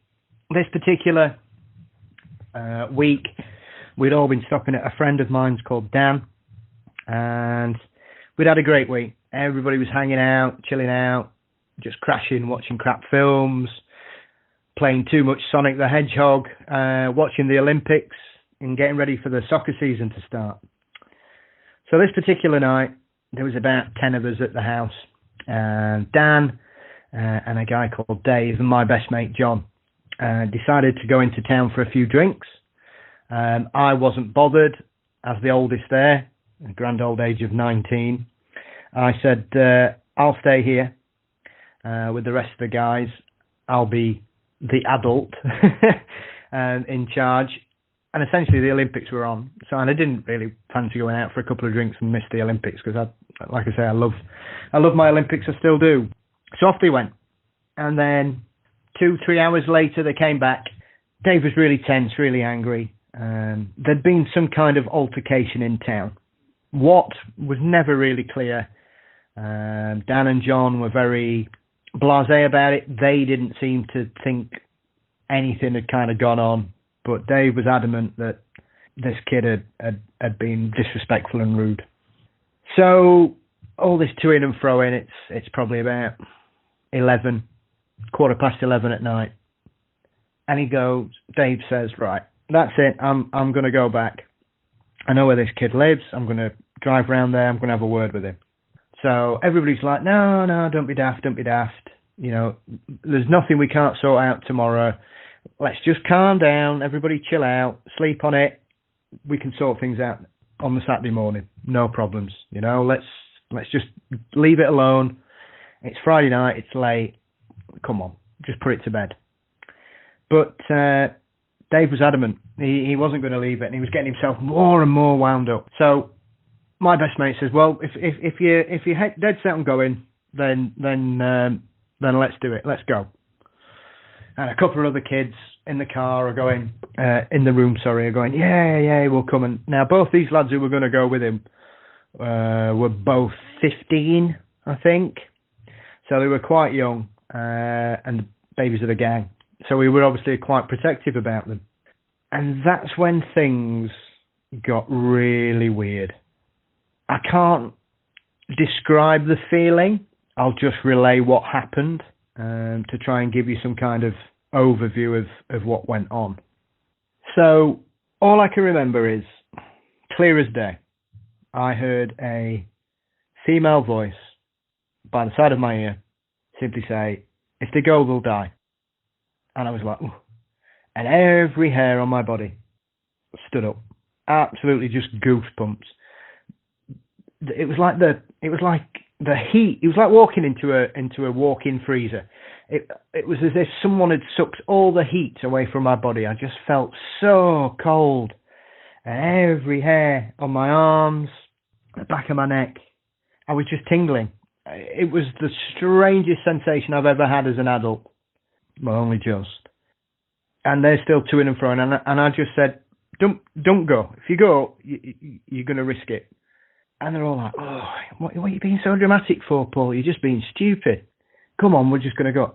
S15: this particular week, we'd all been stopping at a friend of mine's called Dan, and we'd had a great week. Everybody was hanging out, chilling out, just crashing, watching crap films, playing too much Sonic the Hedgehog, watching the Olympics, and getting ready for the soccer season to start. So this particular night, there was about 10 of us at the house. Dan and a guy called Dave and my best mate John decided to go into town for a few drinks. I wasn't bothered as the oldest there. a grand old age of 19. I said, I'll stay here with the rest of the guys. I'll be the adult in charge. And essentially the Olympics were on. So, and I didn't really fancy going out for a couple of drinks and miss the Olympics because, like I say, I love my Olympics. I still do. So off they went. And then 2-3 hours later, they came back. Dave was really tense, really angry. There'd been some kind of altercation in town. What was never really clear. Dan and John were very blasé about it. They didn't seem to think anything had kind of gone on. But Dave was adamant that this kid had been disrespectful and rude. So all this to-in and fro-in, it's probably about 11, 11:15 at night. And he goes, Dave says, right, that's it, I'm going to go back. I know where this kid lives. I'm going to drive around there. I'm going to have a word with him. So everybody's like, no, don't be daft. You know, there's nothing we can't sort out tomorrow. Let's just calm down. Everybody chill out. Sleep on it. We can sort things out on the Saturday morning. No problems. You know, let's just leave it alone. It's Friday night. It's late. Come on, just put it to bed. But Dave was adamant. He wasn't going to leave it, and he was getting himself more and more wound up. So my best mate says, "Well, if you're dead set on going, then let's do it. Let's go." And a couple of other kids in the car are going, in the room, are going, yeah, we'll come. And now both these lads who were going to go with him were both 15, I think. So they were quite young and babies of the gang. So we were obviously quite protective about them. And that's when things got really weird. I can't describe the feeling. I'll just relay what happened. To try and give you some kind of overview of what went on. So all I can remember is, clear as day, I heard a female voice by the side of my ear simply say, if they go, they'll die. And I was like, ooh. And every hair on my body stood up. Absolutely just goosebumps. It was like the heat. It was like walking into a walk-in freezer. It was as if someone had sucked all the heat away from my body. I just felt so cold. And every hair on my arms, the back of my neck, I was just tingling. It was the strangest sensation I've ever had as an adult. Well, only just. And they're still to-ing and fro-ing. And I just said, don't go. If you go, you're going to risk it. And they're all like, oh, what are you being so dramatic for, Paul? You're just being stupid. Come on, we're just going to go.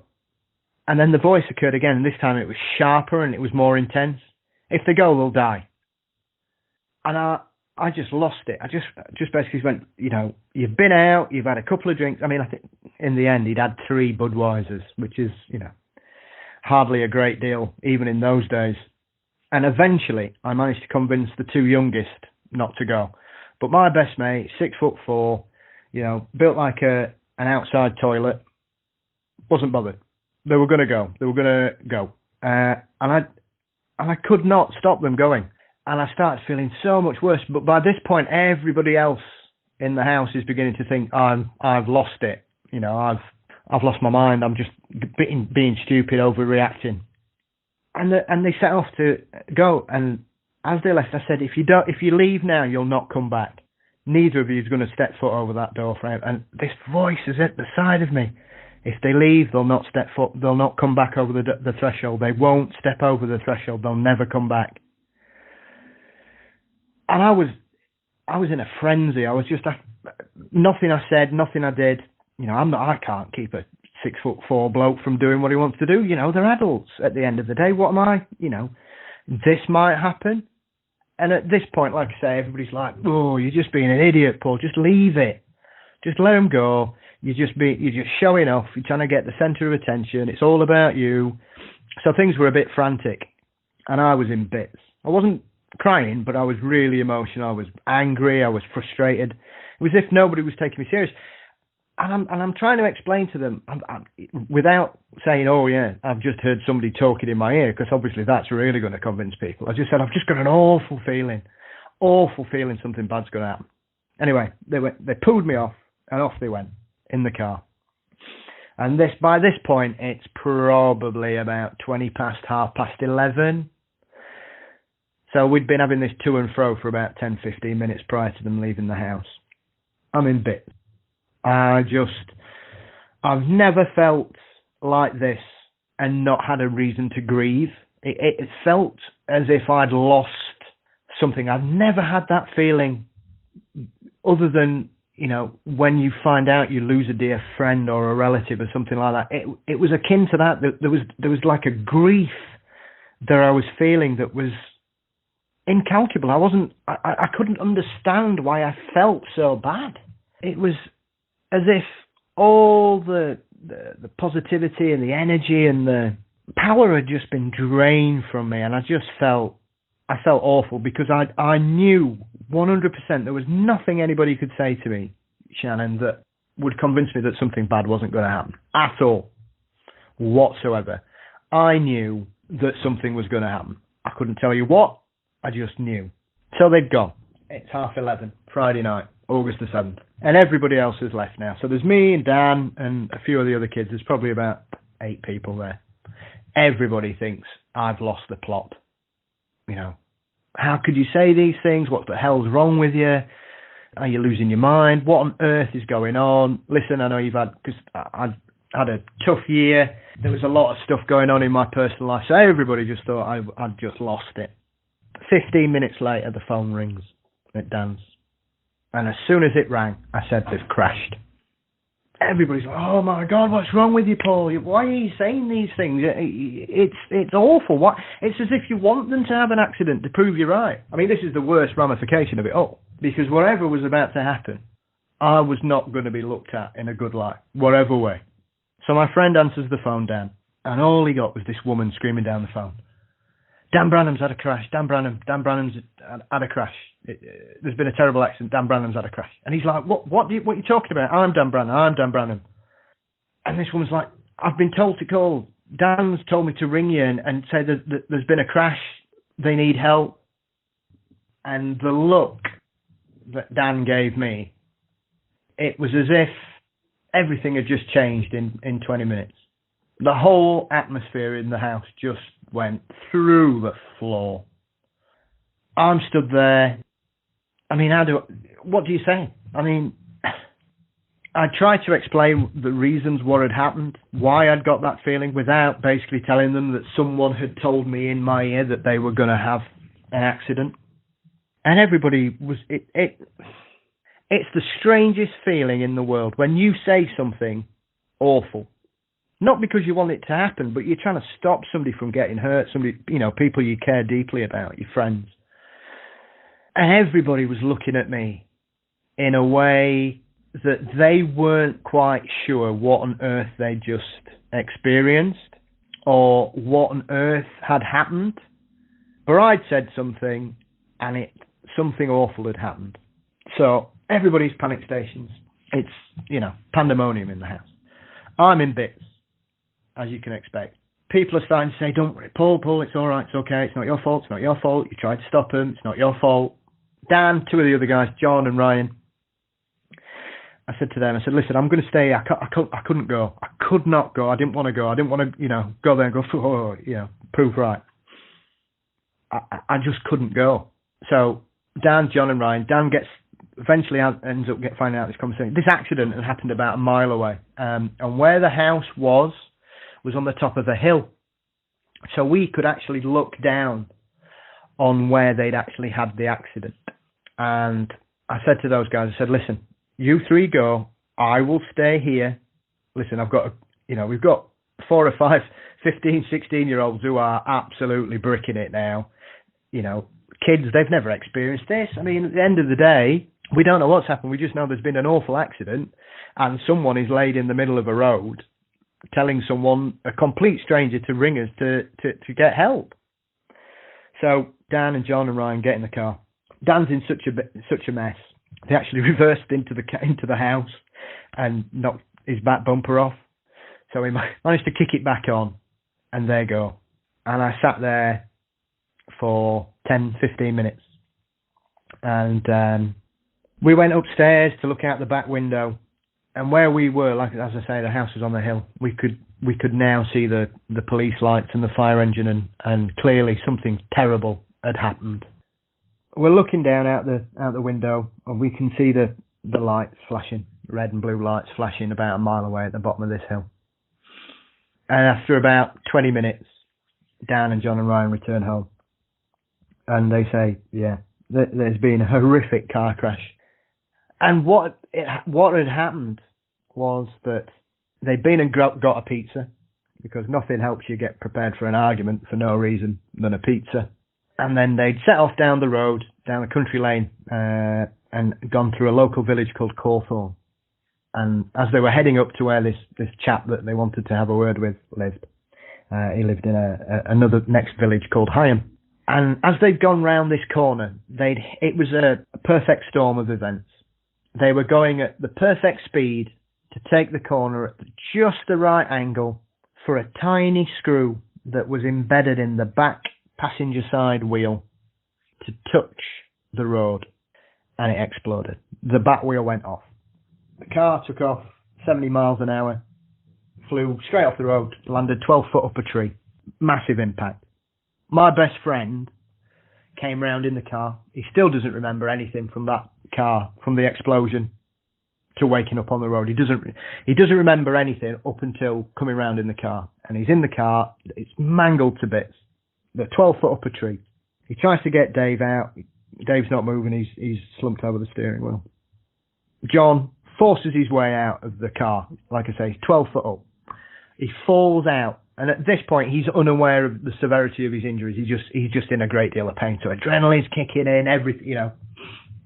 S15: And then the voice occurred again, and this time it was sharper and it was more intense. If they go, they'll die. And I just lost it. I just basically went, you know, you've been out, you've had a couple of drinks. I mean, I think in the end he'd had 3 Budweisers, which is, you know, hardly a great deal, even in those days. And eventually I managed to convince the 2 youngest not to go. But my best mate, 6'4", you know, built like an outside toilet, wasn't bothered. They were going to go. And I could not stop them going. And I started feeling so much worse. But by this point, everybody else in the house is beginning to think I've lost it. You know, I've lost my mind. I'm just being stupid, overreacting. And they set off to go. And as they left, I said, if you leave now, you'll not come back. Neither of you is going to step foot over that door frame. And this voice is at the side of me. If they leave, they'll not step foot. They'll not come back over the threshold. They won't step over the threshold. They'll never come back. And I was in a frenzy. I was just nothing I said, nothing I did. You know, I can't keep a 6'4" bloke from doing what he wants to do. You know, they're adults at the end of the day. What am I? You know, this might happen. And at this point, like I say, everybody's like, oh, you're just being an idiot, Paul. Just leave it. Just let him go. You're just showing off. You're trying to get the centre of attention. It's all about you. So things were a bit frantic. And I was in bits. I wasn't crying, but I was really emotional. I was angry. I was frustrated. It was as if nobody was taking me serious. And I'm trying to explain to them, without saying, oh, yeah, I've just heard somebody talking in my ear, because obviously that's really going to convince people. I just said, I've just got an awful feeling something bad's going to happen. Anyway, they pulled me off, and off they went in the car. And by this point, it's probably about 11:20. So we'd been having this to and fro for about 10-15 minutes prior to them leaving the house. I'm in bits. I've never felt like this and not had a reason to grieve. It felt as if I'd lost something. I've never had that feeling other than, when you find out you lose a dear friend or a relative or something like that. It was akin to that. There was like a grief that I was feeling that was incalculable. I couldn't understand why I felt so bad. It was as if all the positivity and the energy and the power had just been drained from me, and I felt awful because I knew 100% there was nothing anybody could say to me, Shannon, that would convince me that something bad wasn't going to happen at all, whatsoever. I knew that something was going to happen. I couldn't tell you what. I just knew. So they'd gone. It's 11:30, Friday night, August the 7th. And everybody else has left now. So there's me and Dan and a few of the other kids. There's probably about 8 people there. Everybody thinks I've lost the plot. How could you say these things? What the hell's wrong with you? Are you losing your mind? What on earth is going on? Listen, I know you've because I've had a tough year. There was a lot of stuff going on in my personal life. So everybody just thought I'd just lost it. 15 minutes later, the phone rings at Dan's. And as soon as it rang, I said, they've crashed. Everybody's like, oh my God, what's wrong with you, Paul? Why are you saying these things? It's awful. It's as if you want them to have an accident to prove you're right. I mean, this is the worst ramification of it all. Because whatever was about to happen, I was not going to be looked at in a good light, whatever way. So my friend answers the phone, Dan, and all he got was this woman screaming down the phone. Dan Branham's had a crash. Dan Branham's had a crash. There's been a terrible accident. Dan Branham's had a crash. And he's like, what are you talking about? I'm Dan Branham. And this woman's like, I've been told to call. Dan's told me to ring you and say that there's been a crash. They need help. And the look that Dan gave me, it was as if everything had just changed in 20 minutes. The whole atmosphere in the house just went through the floor. I'm stood there. I mean, what do you say? I mean, I tried to explain the reasons what had happened, why I'd got that feeling, without basically telling them that someone had told me in my ear that they were going to have an accident. And everybody was... It's the strangest feeling in the world when you say something awful. Not because you want it to happen, but you're trying to stop somebody from getting hurt, people you care deeply about, your friends. And everybody was looking at me in a way that they weren't quite sure what on earth they just experienced or what on earth had happened. But I'd said something and something awful had happened. So everybody's panic stations. It's, pandemonium in the house. I'm in bits, as you can expect. People are starting to say, don't worry, Paul, it's all right, it's okay, it's not your fault, you tried to stop him, it's not your fault. Dan, 2 of the other guys, John and Ryan, I said to them, listen, I'm going to stay. I couldn't go. I could not go. I didn't want to go. I didn't want to, go there and go, prove right. I just couldn't go. So Dan, John and Ryan, Dan eventually ends up finding out this conversation. This accident had happened about a mile away. And where the house was on the top of a hill. So we could actually look down on where they'd actually had the accident. And I said to those guys, listen, you 3 go, I will stay here. Listen, we've got 4 or 5, 15, 16-year-olds who are absolutely bricking it now. Kids, they've never experienced this. I mean, at the end of the day, we don't know what's happened. We just know there's been an awful accident and someone is laid in the middle of a road telling someone, a complete stranger, to ring us to get help. So Dan and John and Ryan get in the car. Dan's in such a mess. They actually reversed into the house and knocked his back bumper off. So he managed to kick it back on, and there you go. And I sat there for 10, 15 minutes. And We went upstairs to look out the back window, and where we were, like as I say, the house was on the hill. We could now see the police lights and the fire engine, and clearly something terrible had happened. We're looking down out the window, and we can see the lights flashing, red and blue lights flashing about a mile away at the bottom of this hill. And after about 20 minutes, Dan and John and Ryan return home, and they say, yeah, there's been a horrific car crash. And what had happened was that they'd been and got a pizza, because nothing helps you get prepared for an argument for no reason than a pizza. And then they'd set off down the road, down a country lane, and gone through a local village called Cawthorne. And as they were heading up to where this chap that they wanted to have a word with lived, he lived in another next village called Hyam. And as they'd gone round this corner, it was a perfect storm of events. They were going at the perfect speed to take the corner at just the right angle for a tiny screw that was embedded in the back passenger side wheel to touch the road, and it exploded. The back wheel went off. The car took off 70 miles an hour, flew straight off the road, landed 12 foot up a tree. Massive impact. My best friend came round in the car. He still doesn't remember anything from that car, from the explosion to waking up on the road. He doesn't remember anything up until coming round in the car. And he's in the car, it's mangled to bits. They're 12 foot up a tree. He tries to get Dave out. Dave's not moving, he's slumped over the steering wheel. John forces his way out of the car. Like I say, he's 12 foot up. He falls out. And at this point, he's unaware of the severity of his injuries. He's just in a great deal of pain. So adrenaline's kicking in. Everything,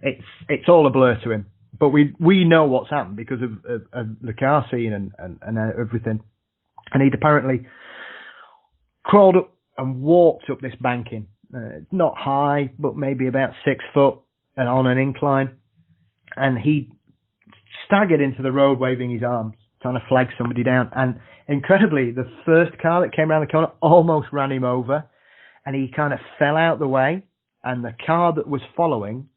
S15: it's all a blur to him. But we know what's happened because of the car scene and everything. And he'd apparently crawled up and walked up this banking. Not high, but maybe about 6 foot, and on an incline. And he staggered into the road, waving his arms, trying to flag somebody down. And incredibly, the first car that came around the corner almost ran him over, and he kind of fell out the way, and the car that was following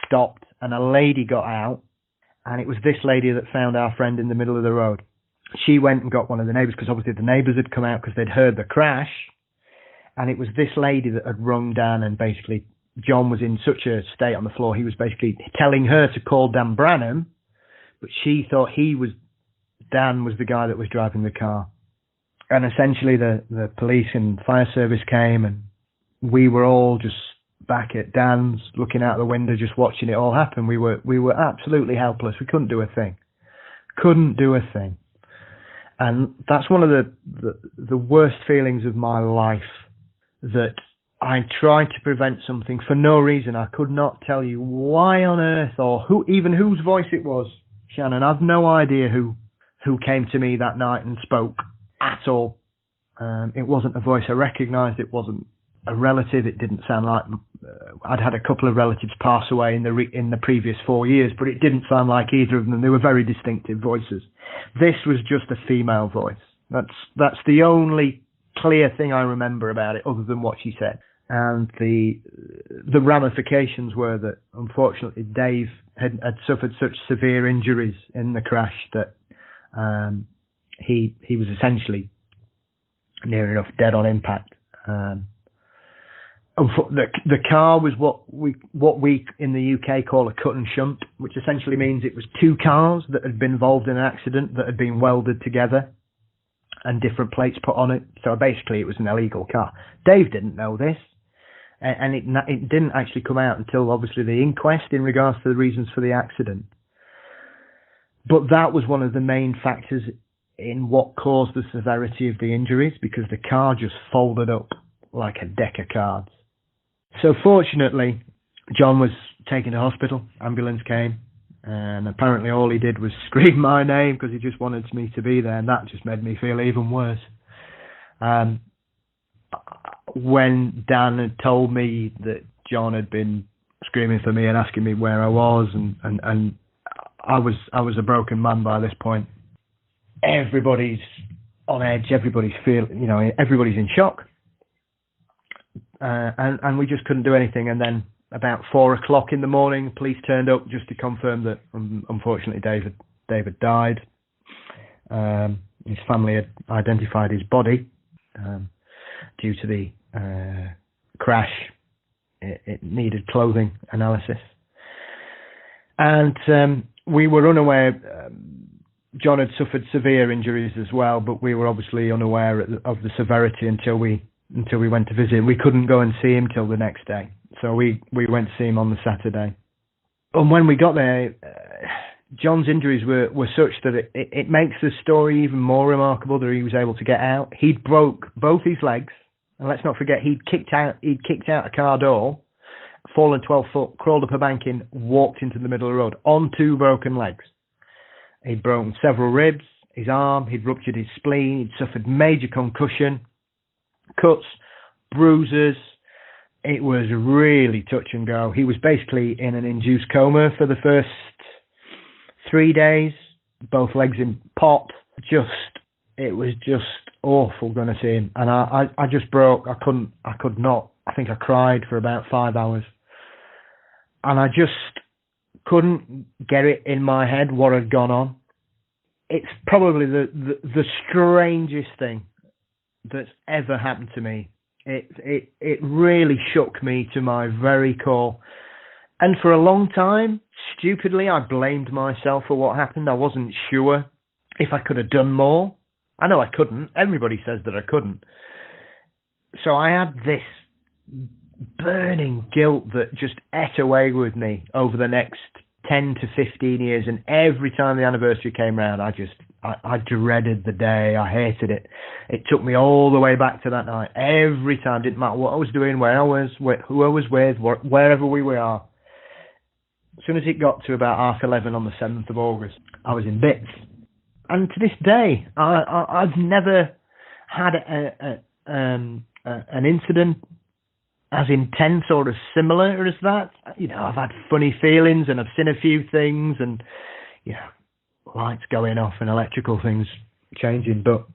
S15: stopped, and a lady got out, and it was this lady that found our friend in the middle of the road. She went and got one of the neighbours, because obviously the neighbours had come out because they'd heard the crash, and it was this lady that had rung Dan, and basically John was in such a state on the floor, he was basically telling her to call Dan Branham, but she thought Dan was the guy that was driving the car. And essentially the police and fire service came, and we were all just back at Dan's, looking out the window, just watching it all happen. We were absolutely helpless. We couldn't do a thing. And that's one of the worst feelings of my life, that I tried to prevent something for no reason. I could not tell you why on earth, or even whose voice it was, Shannon. I've no idea who came to me that night and spoke at all. It wasn't a voice I recognised. It wasn't a relative. It didn't sound like I'd had a couple of relatives pass away in the previous 4 years, but it didn't sound like either of them. They were very distinctive voices. This was just a female voice. That's the only clear thing I remember about it, other than what she said. And the ramifications were that, unfortunately, Dave had suffered such severe injuries in the crash that he was essentially near enough dead on impact. The car was what we in the UK call a cut and shunt, which essentially means it was two cars that had been involved in an accident that had been welded together and different plates put on it. So basically it was an illegal car. Dave didn't know this, and it didn't actually come out until obviously the inquest in regards to the reasons for the accident. But that was one of the main factors in what caused the severity of the injuries, because the car just folded up like a deck of cards. So fortunately, John was taken to hospital. Ambulance came, and apparently all he did was scream my name because he just wanted me to be there, and that just made me feel even worse. When Dan had told me that John had been screaming for me and asking me where I was, and I was a broken man by this point. Everybody's on edge. Everybody's everybody's in shock. And we just couldn't do anything. And then about 4 o'clock in the morning, police turned up just to confirm that, unfortunately, David died. His family had identified his body due to the crash. It needed clothing analysis. And we were unaware. John had suffered severe injuries as well, but we were obviously unaware of the severity until we went to visit. We couldn't go and see him till the next day. So we went to see him on the Saturday. And when we got there, John's injuries were such that it makes the story even more remarkable that he was able to get out. He'd broke both his legs, and let's not forget he'd kicked out a car door, fallen 12 foot, crawled up a banking, walked into the middle of the road on 2 broken legs. He'd broken several ribs, his arm, he'd ruptured his spleen, he'd suffered major concussion, cuts, bruises. It was really touch and go. He was basically in an induced coma for the first 3 days, both legs in pot. It was just awful going to see him. And I just broke. I could not. I think I cried for about 5 hours. And I just couldn't get it in my head what had gone on. It's probably the strangest thing that's ever happened to me. It really shook me to my very core. And for a long time, stupidly, I blamed myself for what happened. I wasn't sure if I could have done more. I know I couldn't. Everybody says that I couldn't. So I had this burning guilt that just ate away with me over the next 10 to 15 years. And every time the anniversary came round, I dreaded the day. I hated it. It took me all the way back to that night. Every time, didn't matter what I was doing, where I was, who I was with, wherever we were. As soon as it got to about 11:30 on the 7th of August, I was in bits. And to this day, I've never had an incident as intense or as similar as that. You know, I've had funny feelings and I've seen a few things and, you know, lights going off and electrical things changing. But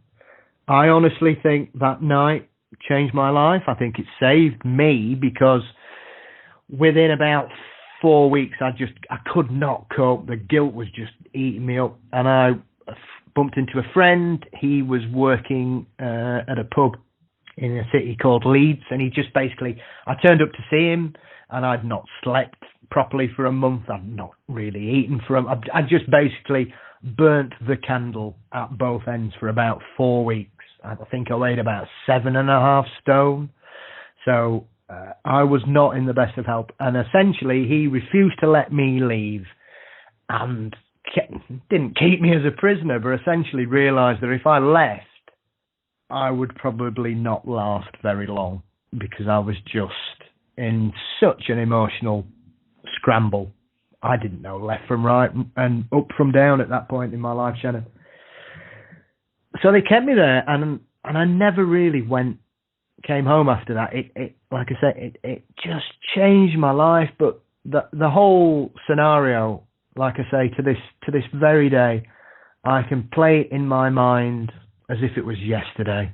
S15: I honestly think that night changed my life. I think it saved me because within about 4 weeks, I could not cope. The guilt was just eating me up. And I bumped into a friend. He was working at a pub in a city called Leeds, and he just basically, I turned up to see him, and I'd not slept properly for a month. I'd not really eaten for I just basically burnt the candle at both ends for about 4 weeks. I think I weighed about 7.5 stone. So I was not in the best of health, and essentially he refused to let me leave, and didn't keep me as a prisoner, but essentially realised that if I left, I would probably not last very long because I was just in such an emotional scramble. I didn't know left from right and up from down at that point in my life, Shannon. So they kept me there, and I never really came home after that. It like I said, it just changed my life. But the whole scenario, like I say, to this very day, I can play it in my mind as if it was yesterday.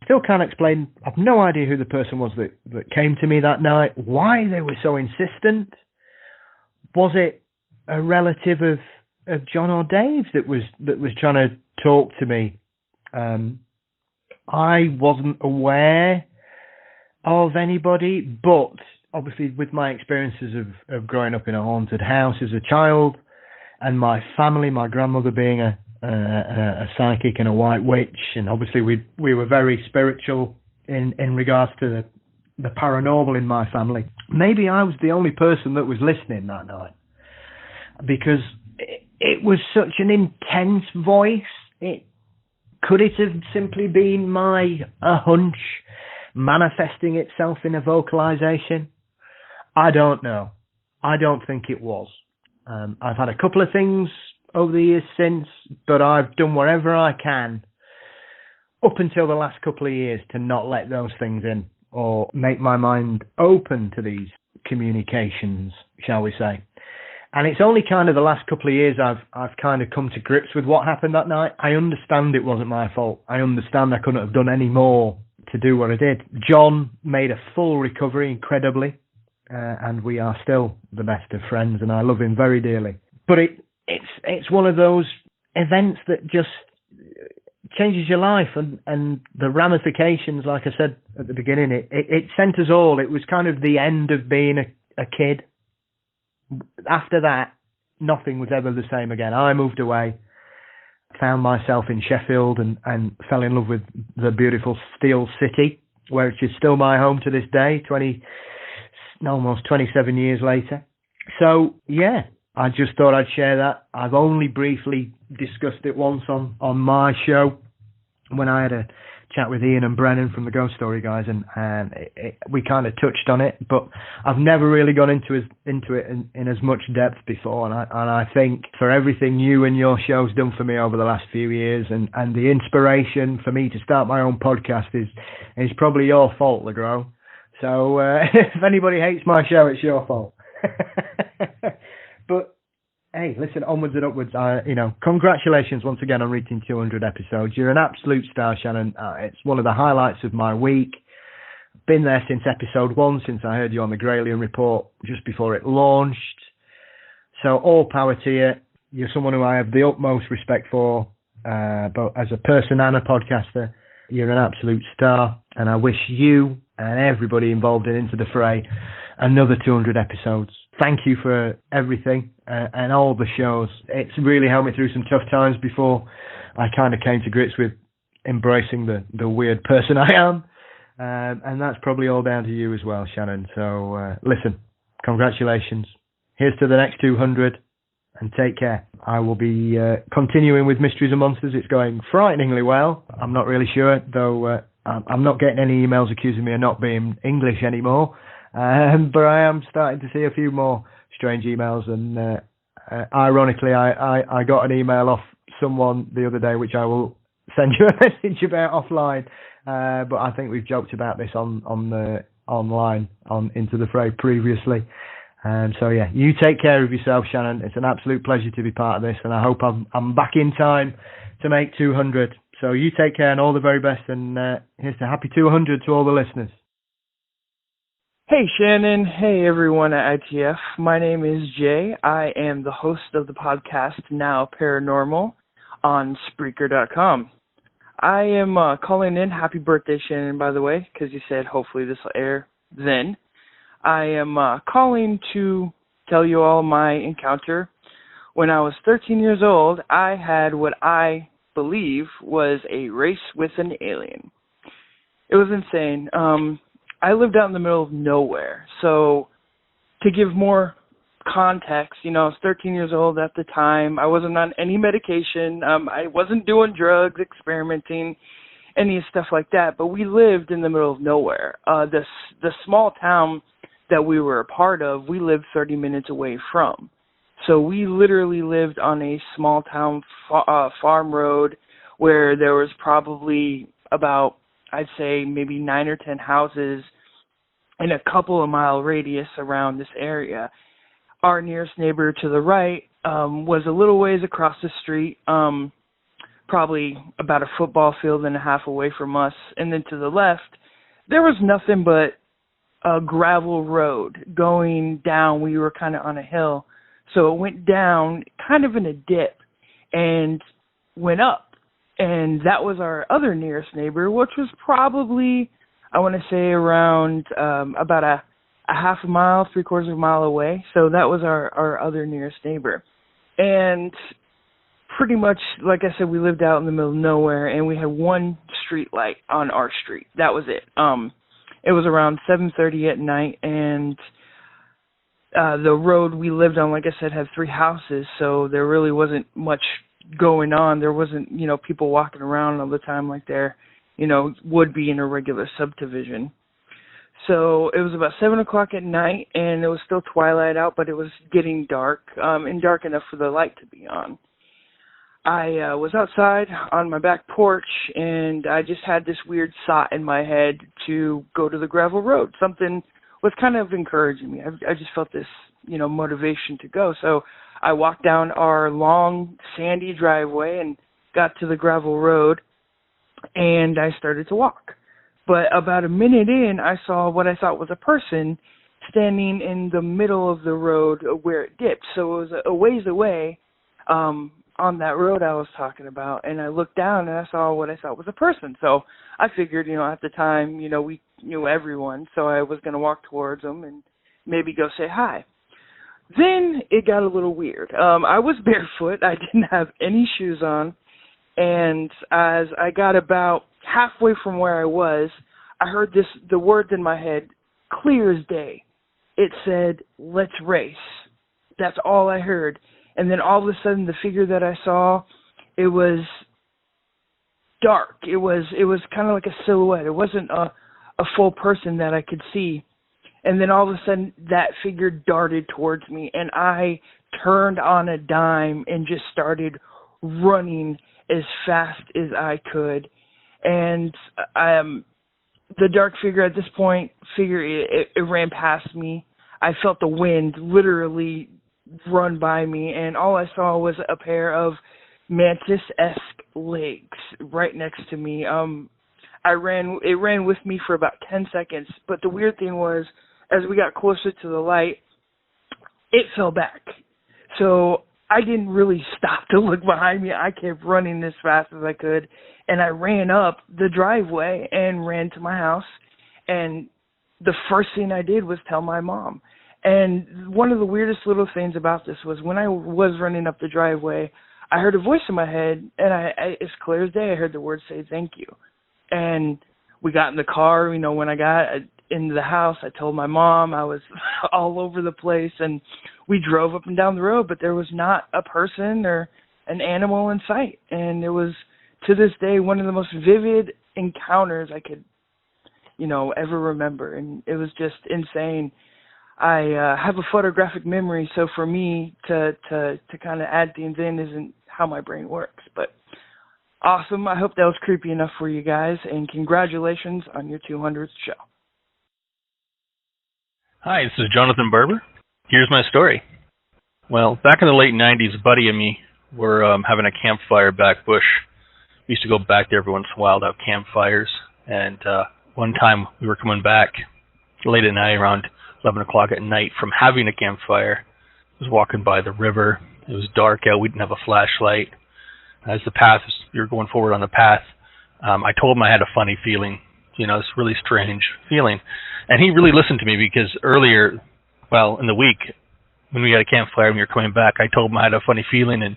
S15: Still can't explain. I've no idea who the person was that came to me that night, why they were so insistent. Was it a relative of John or Dave's that was trying to talk to me? I wasn't aware of anybody, but obviously with my experiences of growing up in a haunted house as a child, and my family, my grandmother being a psychic and a white witch, and obviously we were very spiritual in regards to the paranormal in my family. Maybe I was the only person that was listening that night, because it was such an intense voice. Could it have simply been a hunch manifesting itself in a vocalization? I don't know. I don't think it was. I've had a couple of things over the years since, but I've done whatever I can up until the last couple of years to not let those things in or make my mind open to these communications, shall we say. And it's only kind of the last couple of years I've kind of come to grips with what happened that night. I understand it wasn't my fault. I understand I couldn't have done any more to do what I did. John made a full recovery, incredibly. and we are still the best of friends, and I love him very dearly. But it's one of those events that just changes your life, and the ramifications, like I said at the beginning, it sent us all. It was kind of the end of being a kid. After that, nothing was ever the same again. I moved away, found myself in Sheffield, and fell in love with the beautiful Steel City, which is still my home to this day, almost 27 years later. So, yeah, I just thought I'd share that. I've only briefly discussed it once on my show when I had a chat with Ian and Brennan from the Ghost Story guys, and we kind of touched on it, but I've never really gone into it in as much depth before, and I think for everything you and your show's done for me over the last few years, and the inspiration for me to start my own podcast is probably your fault, LeGros. So if anybody hates my show, it's your fault. But hey, listen, onwards and upwards. Congratulations once again on reaching 200 episodes. You're an absolute star, Shannon. It's one of the highlights of my week. Been there since episode 1, since I heard you on the Graylian Report just before it launched. So all power to you. You're someone who I have the utmost respect for, both as a person and a podcaster. You're an absolute star, and I wish you and everybody involved in Into the Fray another 200 episodes. Thank you for everything and all the shows. It's really helped me through some tough times before I kind of came to grips with embracing the weird person I am. And that's probably all down to you as well, Shannon. So listen, congratulations. Here's to the next 200, and take care. I will be continuing with Mysteries and Monsters. It's going frighteningly well. I'm not really sure, though I'm not getting any emails accusing me of not being English anymore. But I am starting to see a few more strange emails, and ironically, I got an email off someone the other day, which I will send you a message about offline. But I think we've joked about this online on Into the Fray previously. So yeah, you take care of yourself, Shannon. It's an absolute pleasure to be part of this, and I hope I'm back in time to make 200. So you take care and all the very best, and here's to happy 200 to all the listeners.
S16: Hey Shannon, hey everyone at ITF. My name is Jay. I am the host of the podcast Now Paranormal on Spreaker.com. I am calling in. Happy birthday, Shannon, by the way, because you said hopefully this will air then. I am calling to tell you all my encounter. When I was 13 years old, I had what I believe was a race with an alien. It was insane. I lived out in the middle of nowhere. So to give more context, I was 13 years old at the time. I wasn't on any medication. I wasn't doing drugs, experimenting, any stuff like that. But we lived in the middle of nowhere. The small town that we were a part of, we lived 30 minutes away from. So we literally lived on a small town farm road where there was probably about, I'd say maybe 9 or 10 houses in a couple of mile radius around this area. Our nearest neighbor to the right was a little ways across the street, probably about a football field and a half away from us. And then to the left, there was nothing but a gravel road going down. We were kind of on a hill. So it went down kind of in a dip and went up. And that was our other nearest neighbor, which was probably, I want to say, around about a half a mile, 3/4 of a mile away. So that was our other nearest neighbor. And pretty much, like I said, we lived out in the middle of nowhere, and we had one street light on our street. That was it. It was around 7:30 at night, and the road we lived on, like I said, had 3 houses, so there really wasn't much going on. There wasn't, people walking around all the time like there, would be in a regular subdivision. So it was about 7 o'clock at night, and it was still twilight out, but it was getting dark, and dark enough for the light to be on. I was outside on my back porch, and I just had this weird thought in my head to go to the gravel road. Something was kind of encouraging me. I just felt this, motivation to go. So I walked down our long, sandy driveway and got to the gravel road, and I started to walk. But about a minute in, I saw what I thought was a person, standing in the middle of the road where it dipped. So it was a ways away on that road I was talking about. And I looked down and I saw what I thought was a person. So I figured, at the time, we knew everyone. So I was going to walk towards them and maybe go say hi. Then it got a little weird. I was barefoot. I didn't have any shoes on. And as I got about halfway from where I was, I heard the words in my head, clear as day. It said, let's race. That's all I heard. And then all of a sudden, the figure that I saw, it was dark. It was kind of like a silhouette. It wasn't a full person that I could see. And then all of a sudden, that figure darted towards me, and I turned on a dime and just started running as fast as I could. And the dark figure at this point, it ran past me. I felt the wind literally run by me, and all I saw was a pair of mantis-esque legs right next to me. It ran with me for about 10 seconds, but the weird thing was, as we got closer to the light, it fell back. So I didn't really stop to look behind me. I kept running as fast as I could, and I ran up the driveway and ran to my house. And the first thing I did was tell my mom. And one of the weirdest little things about this was when I was running up the driveway, I heard a voice in my head, and I as clear as day, I heard the word say, thank you. And we got in the car. When I got into the house, I told my mom. I was all over the place, and we drove up and down the road, but there was not a person or an animal in sight. And it was, to this day, one of the most vivid encounters I could, ever remember. And it was just insane. I have a photographic memory, so for me to kind of add things in isn't how my brain works. But awesome. I hope that was creepy enough for you guys, and congratulations on your 200th show.
S17: Hi, this is Jonathan Barber. Here's my story. Well, back in the late 90s, a buddy and me were having a campfire back bush. We used to go back there every once in a while to have campfires. And one time we were coming back late at night, around 11 o'clock at night, from having a campfire. I was walking by the river. It was dark out. We didn't have a flashlight. As we were going forward on the path, I told him I had a funny feeling, this really strange feeling. And he really listened to me, because earlier, in the week, when we had a campfire and we were coming back, I told him I had a funny feeling, and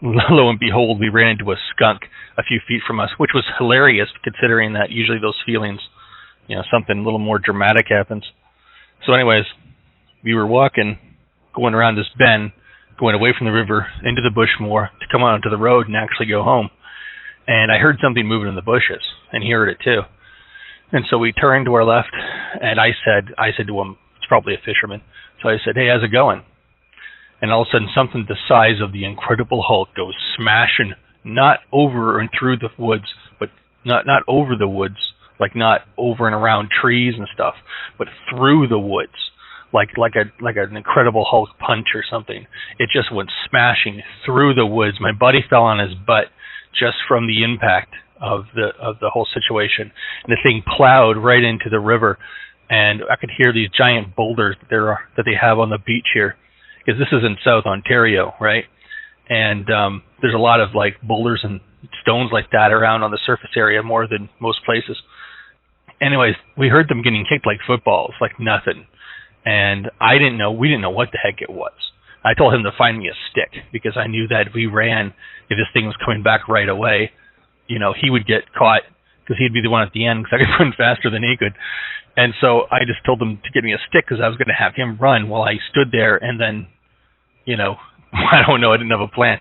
S17: lo and behold, we ran into a skunk a few feet from us, which was hilarious, considering that usually those feelings, something a little more dramatic happens. So anyways, we were walking, going around this bend, going away from the river, into the bush more, to come out onto the road and actually go home. And I heard something moving in the bushes, and he heard it too. And so we turned to our left, and I said to him, it's probably a fisherman. So I said, hey, how's it going? And all of a sudden, something the size of the Incredible Hulk goes smashing, not over and through the woods, but not over the woods, like not over and around trees and stuff, but through the woods, like an Incredible Hulk punch or something. It just went smashing through the woods. My buddy fell on his butt just from the impact of the whole situation, and the thing plowed right into the river. And I could hear these giant boulders that they have on the beach here, because this is in South Ontario, right? And there's a lot of boulders and stones like that around on the surface area, more than most places. Anyways, we heard them getting kicked like footballs, like nothing. And we didn't know what the heck it was. I told him to find me a stick, because I knew that if we ran, if this thing was coming back right away, he would get caught, because he'd be the one at the end, because I could run faster than he could. And so I just told him to get me a stick, because I was going to have him run while I stood there, and then, I don't know, I didn't have a plan.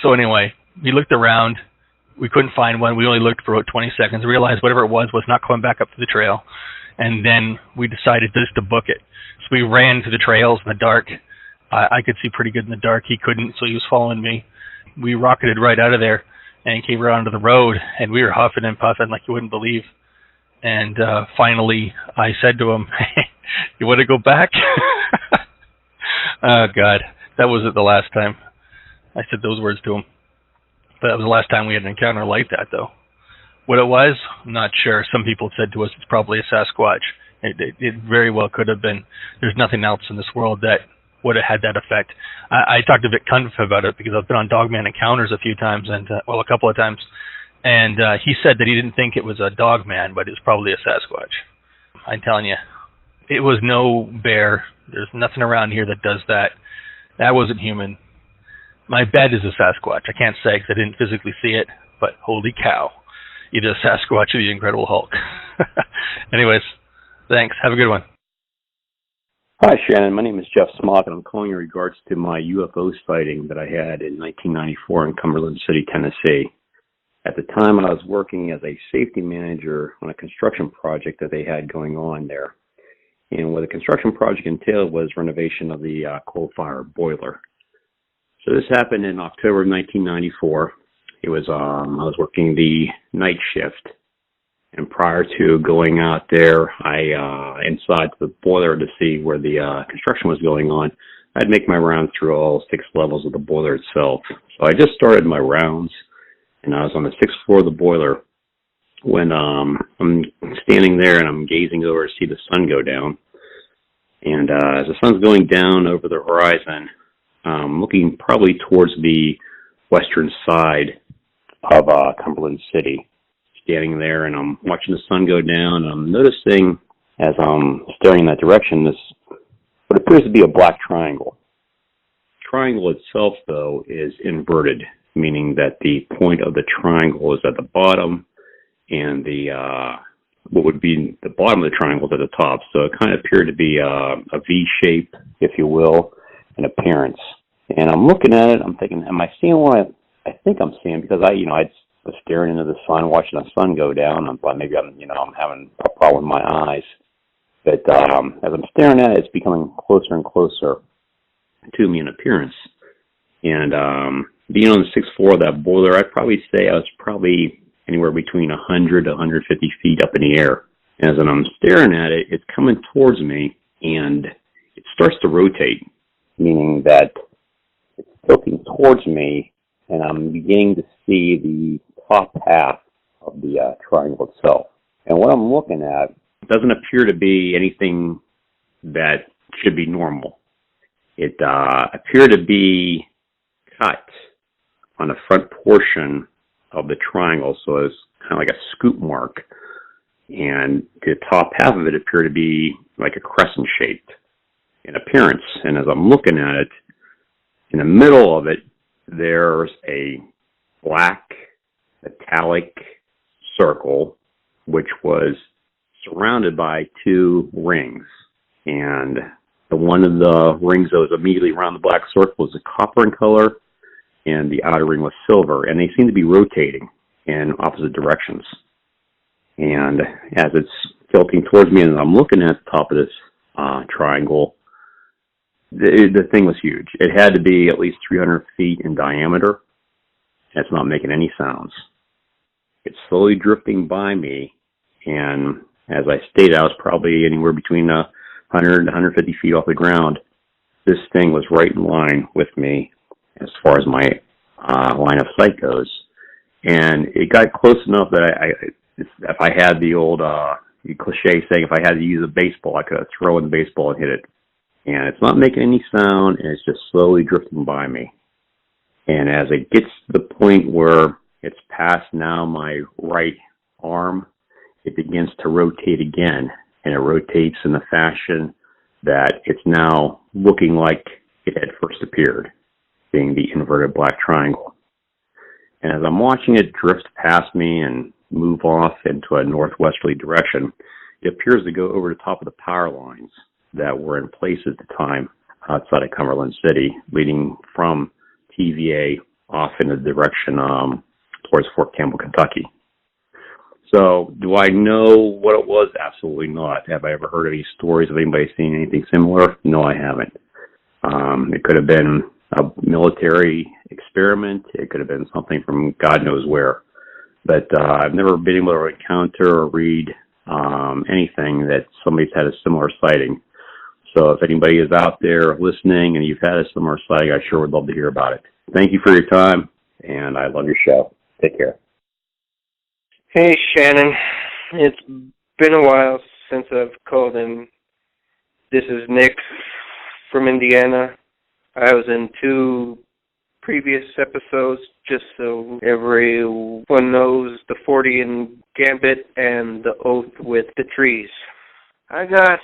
S17: So anyway, we looked around. We couldn't find one. We only looked for about 20 seconds, realized whatever it was not coming back up to the trail. And then we decided just to book it. So we ran to the trails in the dark. I could see pretty good in the dark. He couldn't, so he was following me. We rocketed right out of there and came around to the road, and we were huffing and puffing like you wouldn't believe. And finally, I said to him, hey, you want to go back? Oh, God. That wasn't the last time I said those words to him. But that was the last time we had an encounter like that, though. What it was, I'm not sure. Some people said to us it's probably a Sasquatch. It very well could have been. There's nothing else in this world that would have had that effect. I talked to Vic Cundiff about it because I've been on Dogman Encounters a few times, and a couple of times, and he said that he didn't think it was a Dogman, but it was probably a Sasquatch. I'm telling you, it was no bear. There's nothing around here that does that. That wasn't human. My bet is a Sasquatch. I can't say because I didn't physically see it, but holy cow. Either a Sasquatch or the Incredible Hulk. Anyways, thanks. Have a good one.
S18: Hi, Shannon. My name is Jeff Smock, and I'm calling in regards to my UFO sighting that I had in 1994 in Cumberland City, Tennessee. At the time, I was working as a safety manager on a construction project that they had going on there. And what the construction project entailed was renovation of the coal-fired boiler. So this happened in October of 1994. It was I was working the night shift, and prior to going out there, I inside the boiler to see where the construction was going on. I'd make my round through all 6 levels of the boiler itself. So I just started my rounds, and I was on the 6th floor of the boiler when I'm standing there and I'm gazing over to see the sun go down. And as the sun's going down over the horizon, looking probably towards the western side of Cumberland City, standing there, and I'm watching the sun go down, and I'm noticing as I'm staring in that direction, this what appears to be a black triangle. The triangle itself, though, is inverted, meaning that the point of the triangle is at the bottom, and the what would be the bottom of the triangle is at the top. So it kind of appeared to be a V shape, if you will, in appearance. And I'm looking at it, I'm thinking, am I seeing what I think I'm seeing? Because I was staring into the sun, watching the sun go down. I thought maybe I'm having a problem with my eyes. But as I'm staring at it, it's becoming closer and closer to me in appearance. And being on the 6th floor of that boiler, I'd probably say I was probably anywhere between 100 to 150 feet up in the air. And as I'm staring at it, it's coming towards me, and it starts to rotate, meaning that it's tilting towards me, and I'm beginning to see the top half of the triangle itself. And what I'm looking at doesn't appear to be anything that should be normal. It appeared to be cut on the front portion of the triangle, so it's kind of like a scoop mark. And the top half of it appeared to be like a crescent shape in appearance. And as I'm looking at it, in the middle of it, there's a black metallic circle, which was surrounded by 2 rings. And the one of the rings that was immediately around the black circle was copper in color, and the outer ring was silver. And they seem to be rotating in opposite directions. And as it's tilting towards me and I'm looking at the top of this triangle, the thing was huge. It had to be at least 300 feet in diameter. It's not making any sounds. It's slowly drifting by me, and as I stated, I was probably anywhere between 100 and 150 feet off the ground. This thing was right in line with me as far as my line of sight goes. And it got close enough that if I had the old cliche saying, if I had to use a baseball, I could throw in the baseball and hit it. And it's not making any sound, and it's just slowly drifting by me. And as it gets to the point where it's past now my right arm, it begins to rotate again. And it rotates in the fashion that it's now looking like it had first appeared, being the inverted black triangle. And as I'm watching it drift past me and move off into a northwesterly direction, it appears to go over the top of the power lines that were in place at the time outside of Cumberland City, leading from TVA off in the direction towards Fort Campbell, Kentucky. So do I know what it was? Absolutely not. Have I ever heard any stories of anybody seeing anything similar? No, I haven't. It could have been a military experiment. It could have been something from God knows where. But I've never been able to encounter or read anything that somebody's had a similar sighting. So if anybody is out there listening and you've had a similar sighting, I sure would love to hear about it. Thank you for your time, and I love your show. Take care.
S19: Hey, Shannon. It's been a while since I've called in. This is Nick from Indiana. I was in 2 previous episodes, just so everyone knows, the 40 Gambit and the Oath with the Trees. I got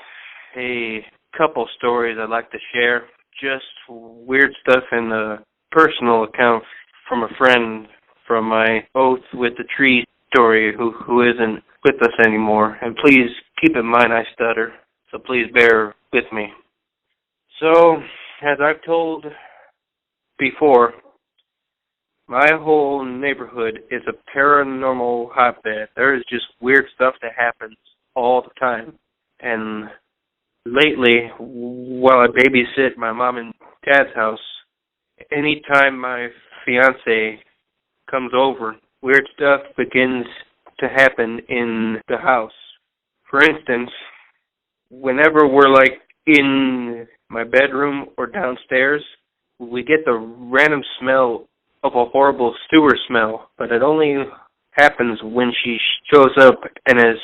S19: a couple stories I'd like to share, just weird stuff in the personal account from a friend from my Oath with the Trees story who isn't with us anymore. And please keep in mind I stutter, so please bear with me. So, as I've told before, my whole neighborhood is a paranormal hotbed. There is just weird stuff that happens all the time. And lately, while I babysit my mom and dad's house, anytime my fiance comes over, weird stuff begins to happen in the house. For instance, whenever we're like in my bedroom or downstairs, we get the random smell of a horrible sewer smell, but it only happens when she shows up, and as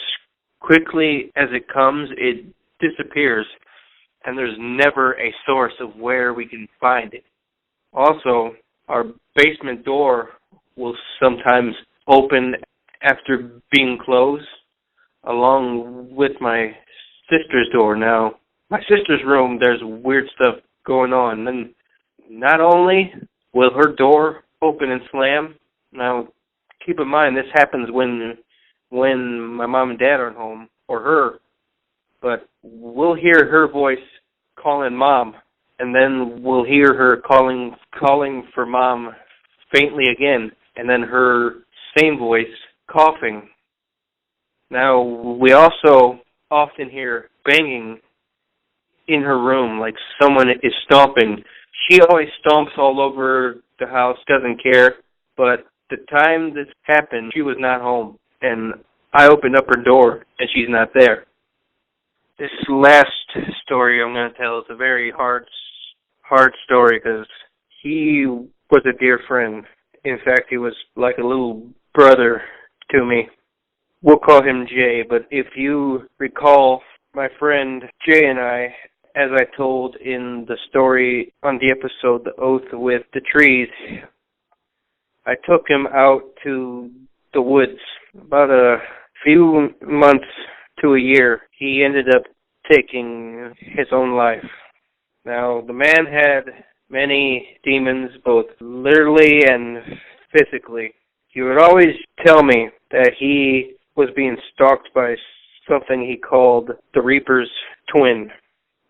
S19: quickly as it comes, it disappears, and there's never a source of where we can find it. Also, our basement door will sometimes open after being closed, along with my sister's door. Now, my sister's room, there's weird stuff going on, and not only will her door open and slam. Now, keep in mind, this happens when my mom and dad aren't home, or her, but we'll hear her voice calling Mom, and then we'll hear her calling for Mom faintly again, and then her same voice coughing. Now, we also often hear banging in her room, like someone is stomping. She always stomps all over the house, doesn't care, but the time this happened, she was not home, and I opened up her door, and she's not there. This last story I'm going to tell is a very hard story, because he was a dear friend. In fact, he was like a little brother to me. We'll call him Jay, but if you recall, my friend Jay and I, as I told in the story on the episode, The Oath with the Trees, I took him out to the woods. About a few months to a year, he ended up taking his own life. Now, the man had many demons, both literally and physically. He would always tell me that he was being stalked by something he called the Reaper's twin.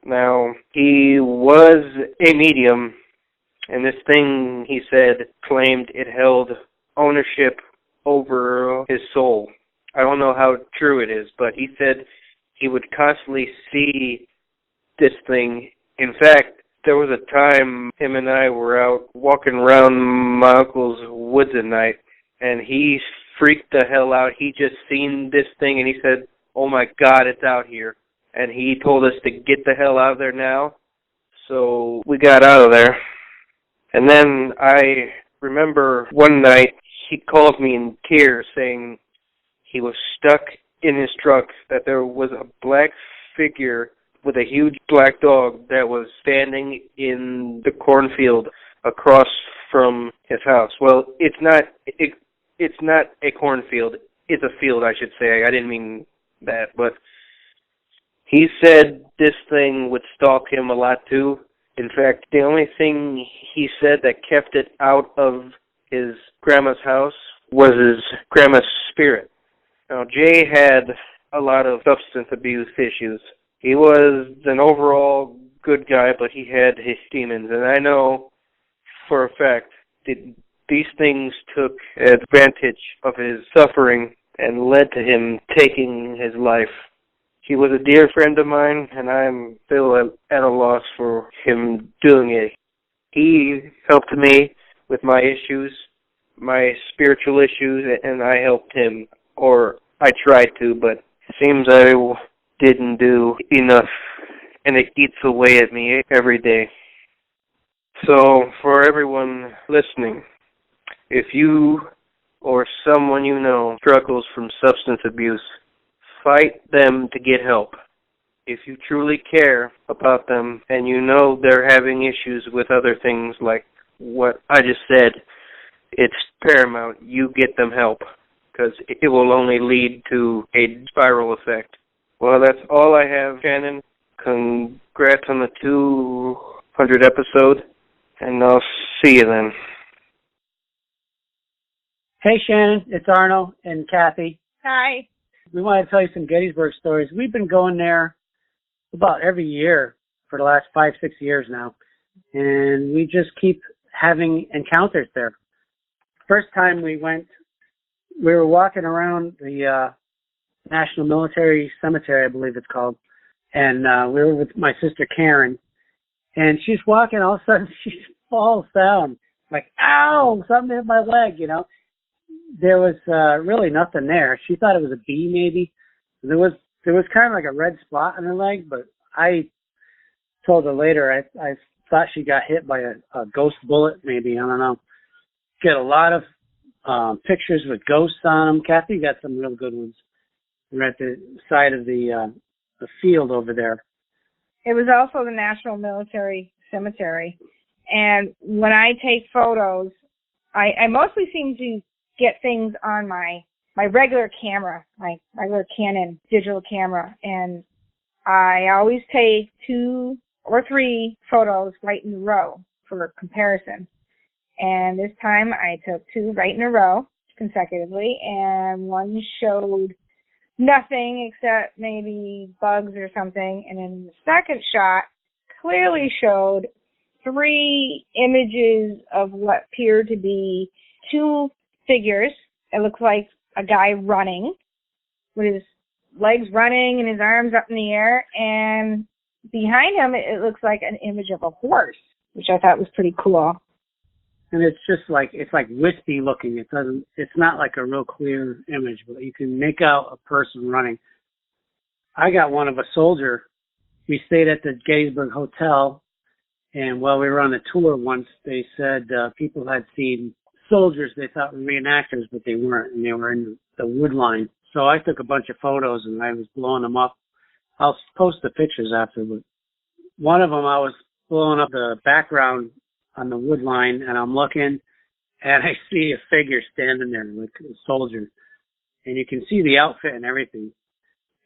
S19: Now, he was a medium, and this thing, he said, claimed it held ownership over his soul. I don't know how true it is, but he said he would constantly see this thing. In fact, there was a time him and I were out walking around my uncle's woods at night, and he freaked the hell out. He just seen this thing, and he said, "Oh my God, it's out here." And he told us to get the hell out of there now. So we got out of there. And then I remember one night he called me in tears saying he was stuck in his truck, that there was a black figure with a huge black dog that was standing in the cornfield across from his house. Well, it's not a cornfield. It's a field, I should say. I didn't mean that, but he said this thing would stalk him a lot too. In fact, the only thing he said that kept it out of his grandma's house was his grandma's spirit. Now, Jay had a lot of substance abuse issues. He was an overall good guy, but he had his demons. And I know for a fact that these things took advantage of his suffering and led to him taking his life. He was a dear friend of mine, and I'm still at a loss for him doing it. He helped me with my issues, my spiritual issues, and I helped him, or I tried to, but it seems I didn't do enough, and it eats away at me every day. So, for everyone listening, if you or someone you know struggles from substance abuse, invite them to get help. If you truly care about them and you know they're having issues with other things like what I just said, it's paramount you get them help, because it will only lead to a spiral effect. Well, that's all I have, Shannon. Congrats on the 200 episode, and I'll see you then.
S20: Hey, Shannon, it's Arno and Kathy.
S21: Hi.
S20: We want to tell you some Gettysburg stories. We've been going there about every year for the last 5-6 years now, and we just keep having encounters there. First time we went, we were walking around the National Military Cemetery, I believe it's called, and we were with my sister Karen, and she's walking, all of a sudden she falls down, like, ow, something hit my leg, you know. There was really nothing there. She thought it was a bee, maybe. There was kind of like a red spot on her leg, but I told her later I thought she got hit by a ghost bullet, maybe. I don't know. Get a lot of pictures with ghosts on them. Kathy got some real good ones. We're at the side of the field over there.
S21: It was also the National Military Cemetery, and when I take photos, I mostly seem to get things on my regular camera, my regular Canon digital camera, and I always take 2 or 3 photos right in a row for comparison. And this time I took 2 right in a row consecutively, and one showed nothing except maybe bugs or something, and then the second shot clearly showed 3 images of what appeared to be 2 figures. It looks like a guy running with his legs running and his arms up in the air, and behind him it looks like an image of a horse, which I thought was pretty cool.
S20: And it's just like, it's like wispy looking. It's not like a real clear image, but you can make out a person running. I got one of a soldier. We stayed at the Gettysburg Hotel, and while we were on the tour once, they said people had seen soldiers they thought were reenactors, but they weren't, and they were in the wood line. So I took a bunch of photos, and I was blowing them up. I'll post the pictures after, but one of them I was blowing up the background on the wood line, and I'm looking, and I see a figure standing there, like a soldier, and you can see the outfit and everything.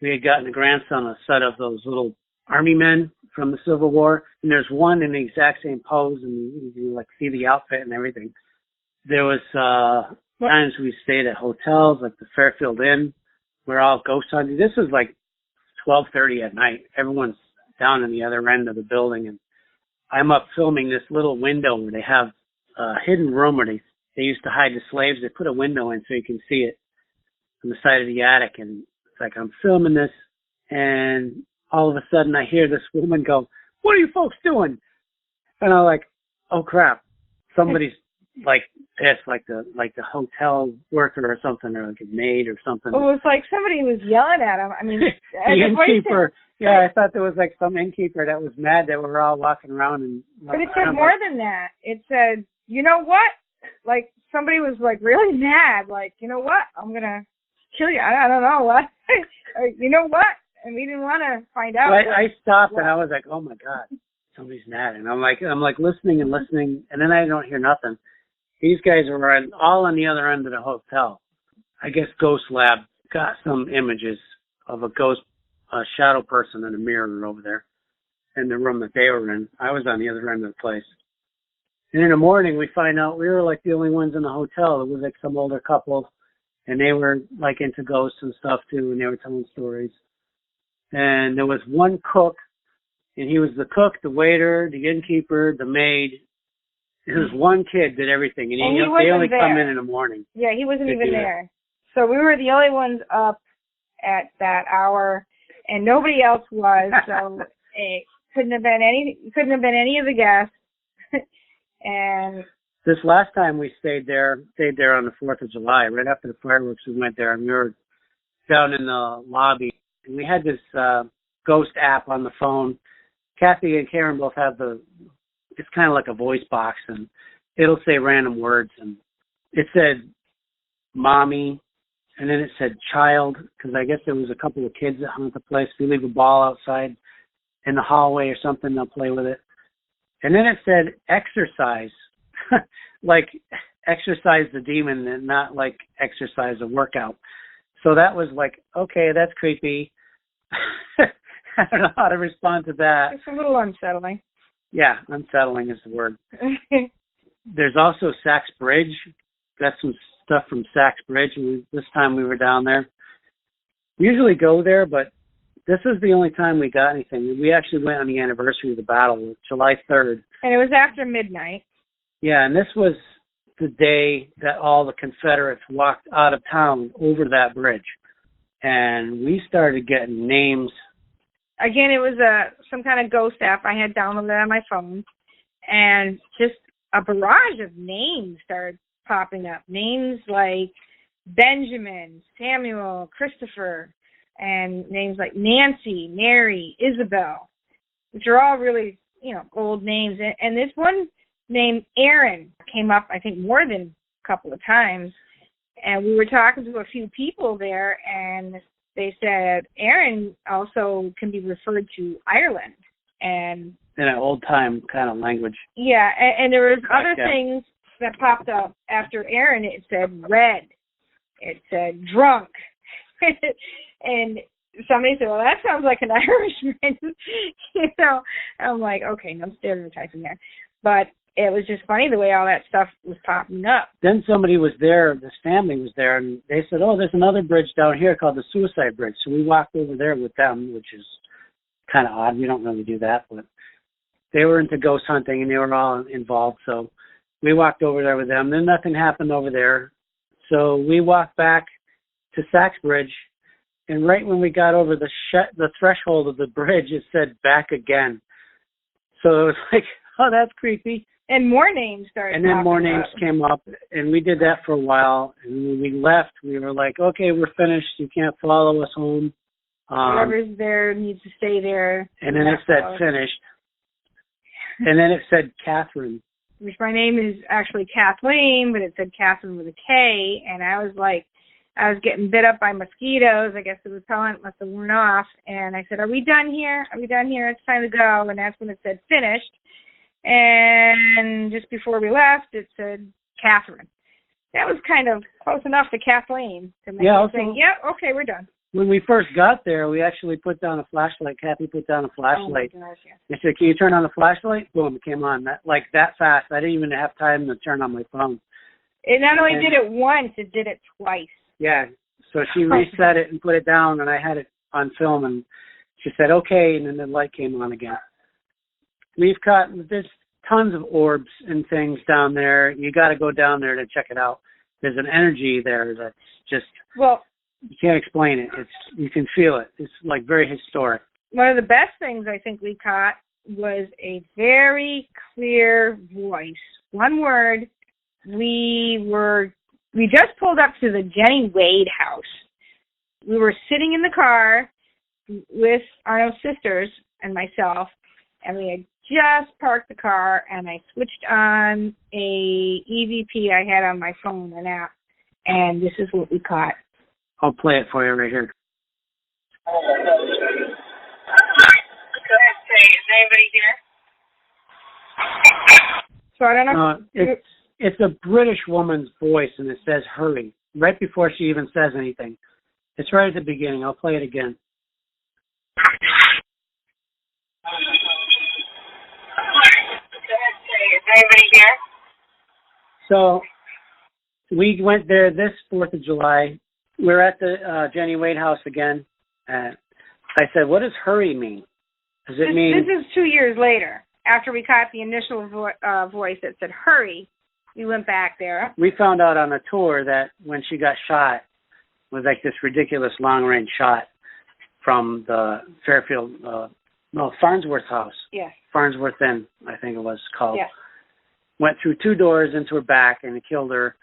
S20: We had gotten a grandson a set of those little army men from the Civil War, and there's one in the exact same pose, and you can like see the outfit and everything. There was times we stayed at hotels like the Fairfield Inn. We're all ghost hunting. This is like 12:30 at night. Everyone's down in the other end of the building, and I'm up filming this little window where they have a hidden room where they used to hide the slaves. They put a window in so you can see it on the side of the attic, and it's like I'm filming this, and all of a sudden I hear this woman go, "What are you folks doing?" And I'm like, "Oh crap, somebody's like pissed, like the hotel worker or something, or like a maid or something."
S21: Well, it was like somebody was yelling at him. I mean,
S20: the innkeeper. Yeah, I thought there was like some innkeeper that was mad that we were all walking around and.
S21: But it said more than that. It said, "You know what?" Like somebody was like really mad. Like, "You know what? I'm gonna kill you." I don't know what. You know what? And we didn't want to find out.
S20: I stopped and I was like, "Oh my God, somebody's mad!" And I'm like listening, and then I don't hear nothing. These guys were all on the other end of the hotel. I guess Ghost Lab got some images of a shadow person in a mirror over there in the room that they were in. I was on the other end of the place. And in the morning, we find out we were like the only ones in the hotel. It was like some older couple, and they were like into ghosts and stuff too, and they were telling stories. And there was one cook, and he was the cook, the waiter, the innkeeper, the maid. There was one kid did everything, and they only come in the morning.
S21: Yeah, he wasn't even there. So we were the only ones up at that hour, and nobody else was. So it couldn't have been any of the guests. And
S20: this last time we stayed there on the 4th of July, right after the fireworks. We went there, and we were down in the lobby, and we had this ghost app on the phone. Kathy and Karen both have it's kind of like a voice box, and it'll say random words, and it said mommy, and then it said child, because I guess there was a couple of kids that haunt the place. If you leave a ball outside in the hallway or something, they'll play with it. And then it said exercise, like exercise the demon and not like exercise a workout. So that was like, okay, that's creepy. I don't know how to respond to that.
S21: It's a little unsettling.
S20: Yeah, unsettling is the word. There's also Sachs Bridge. Got some stuff from Sachs Bridge. This time we were down there. We usually go there, but this was the only time we got anything. We actually went on the anniversary of the battle, July 3rd.
S21: And it was after midnight.
S20: Yeah, and this was the day that all the Confederates walked out of town over that bridge. And we started getting names.
S21: Again, it was some kind of ghost app I had downloaded on my phone. And just a barrage of names started popping up. Names like Benjamin, Samuel, Christopher, and names like Nancy, Mary, Isabel, which are all really, old names. And this one named Aaron came up, I think, more than a couple of times. And we were talking to a few people there, and they said Aaron also can be referred to Ireland. And
S20: in an old-time kind of language.
S21: Yeah, and there was other things that popped up after Aaron. It said red. It said drunk. And somebody said, well, that sounds like an Irishman. I'm like, okay, no stereotyping there. But it was just funny the way all that stuff was popping up.
S20: Then somebody was there, this family was there, and they said, oh, there's another bridge down here called the Suicide Bridge. So we walked over there with them, which is kind of odd. We don't really do that, but they were into ghost hunting, and they were all involved. So we walked over there with them. Then nothing happened over there. So we walked back to Sachs Bridge, and right when we got over the threshold of the bridge, it said back again. So it was like, oh, that's creepy.
S21: And more names started.
S20: And then more names
S21: up.
S20: came up, and we did that for a while. And when we left, we were like, okay, we're finished. You can't follow us home.
S21: Whoever's there needs to stay there.
S20: And then it said finished. And then it said Catherine.
S21: Which my name is actually Kathleen, but it said Catherine with a K. And I was like, I was getting bit up by mosquitoes. I guess the repellent must have worn off. And I said, are we done here? Are we done here? It's time to go. And that's when it said finished. And just before we left, it said Catherine. That was kind of close enough to Kathleen to make me think, yeah, okay, we're done.
S20: When we first got there, we actually put down a flashlight. Kathy put down a flashlight.
S21: Oh my gosh, yeah.
S20: I said, can you turn on the flashlight? Boom, it came on. That fast. I didn't even have time to turn on my phone.
S21: It not only did it once, it did it twice.
S20: Yeah. So she reset it and put it down, and I had it on film, and she said, okay, and then the light came on again. There's tons of orbs and things down there. You got to go down there to check it out. There's an energy there that's just, you can't explain it. You can feel it. It's like very historic.
S21: One of the best things I think we caught was a very clear voice. One word. We just pulled up to the Jenny Wade house. We were sitting in the car with Arnold's sisters and myself, and we had just parked the car, and I switched on a EVP I had on my phone, an app, and this is what we caught.
S20: I'll play it for you right here.
S21: Go ahead, say, is anybody here? So I don't know.
S20: It's a British woman's voice, and it says hurry, right before she even says anything. It's right at the beginning. I'll play it again.
S21: Is anybody here?
S20: So we went there this 4th of July. We're at the Jenny Wade house again. I said, what does hurry mean? Does it mean...
S21: This is 2 years later. After we caught the initial voice that said hurry, we went back there.
S20: We found out on a tour that when she got shot, it was like this ridiculous long-range shot from the Farnsworth house.
S21: Yeah.
S20: Farnsworth Inn, I think it was called.
S21: Yeah.
S20: Went through 2 doors into her back, and it killed her.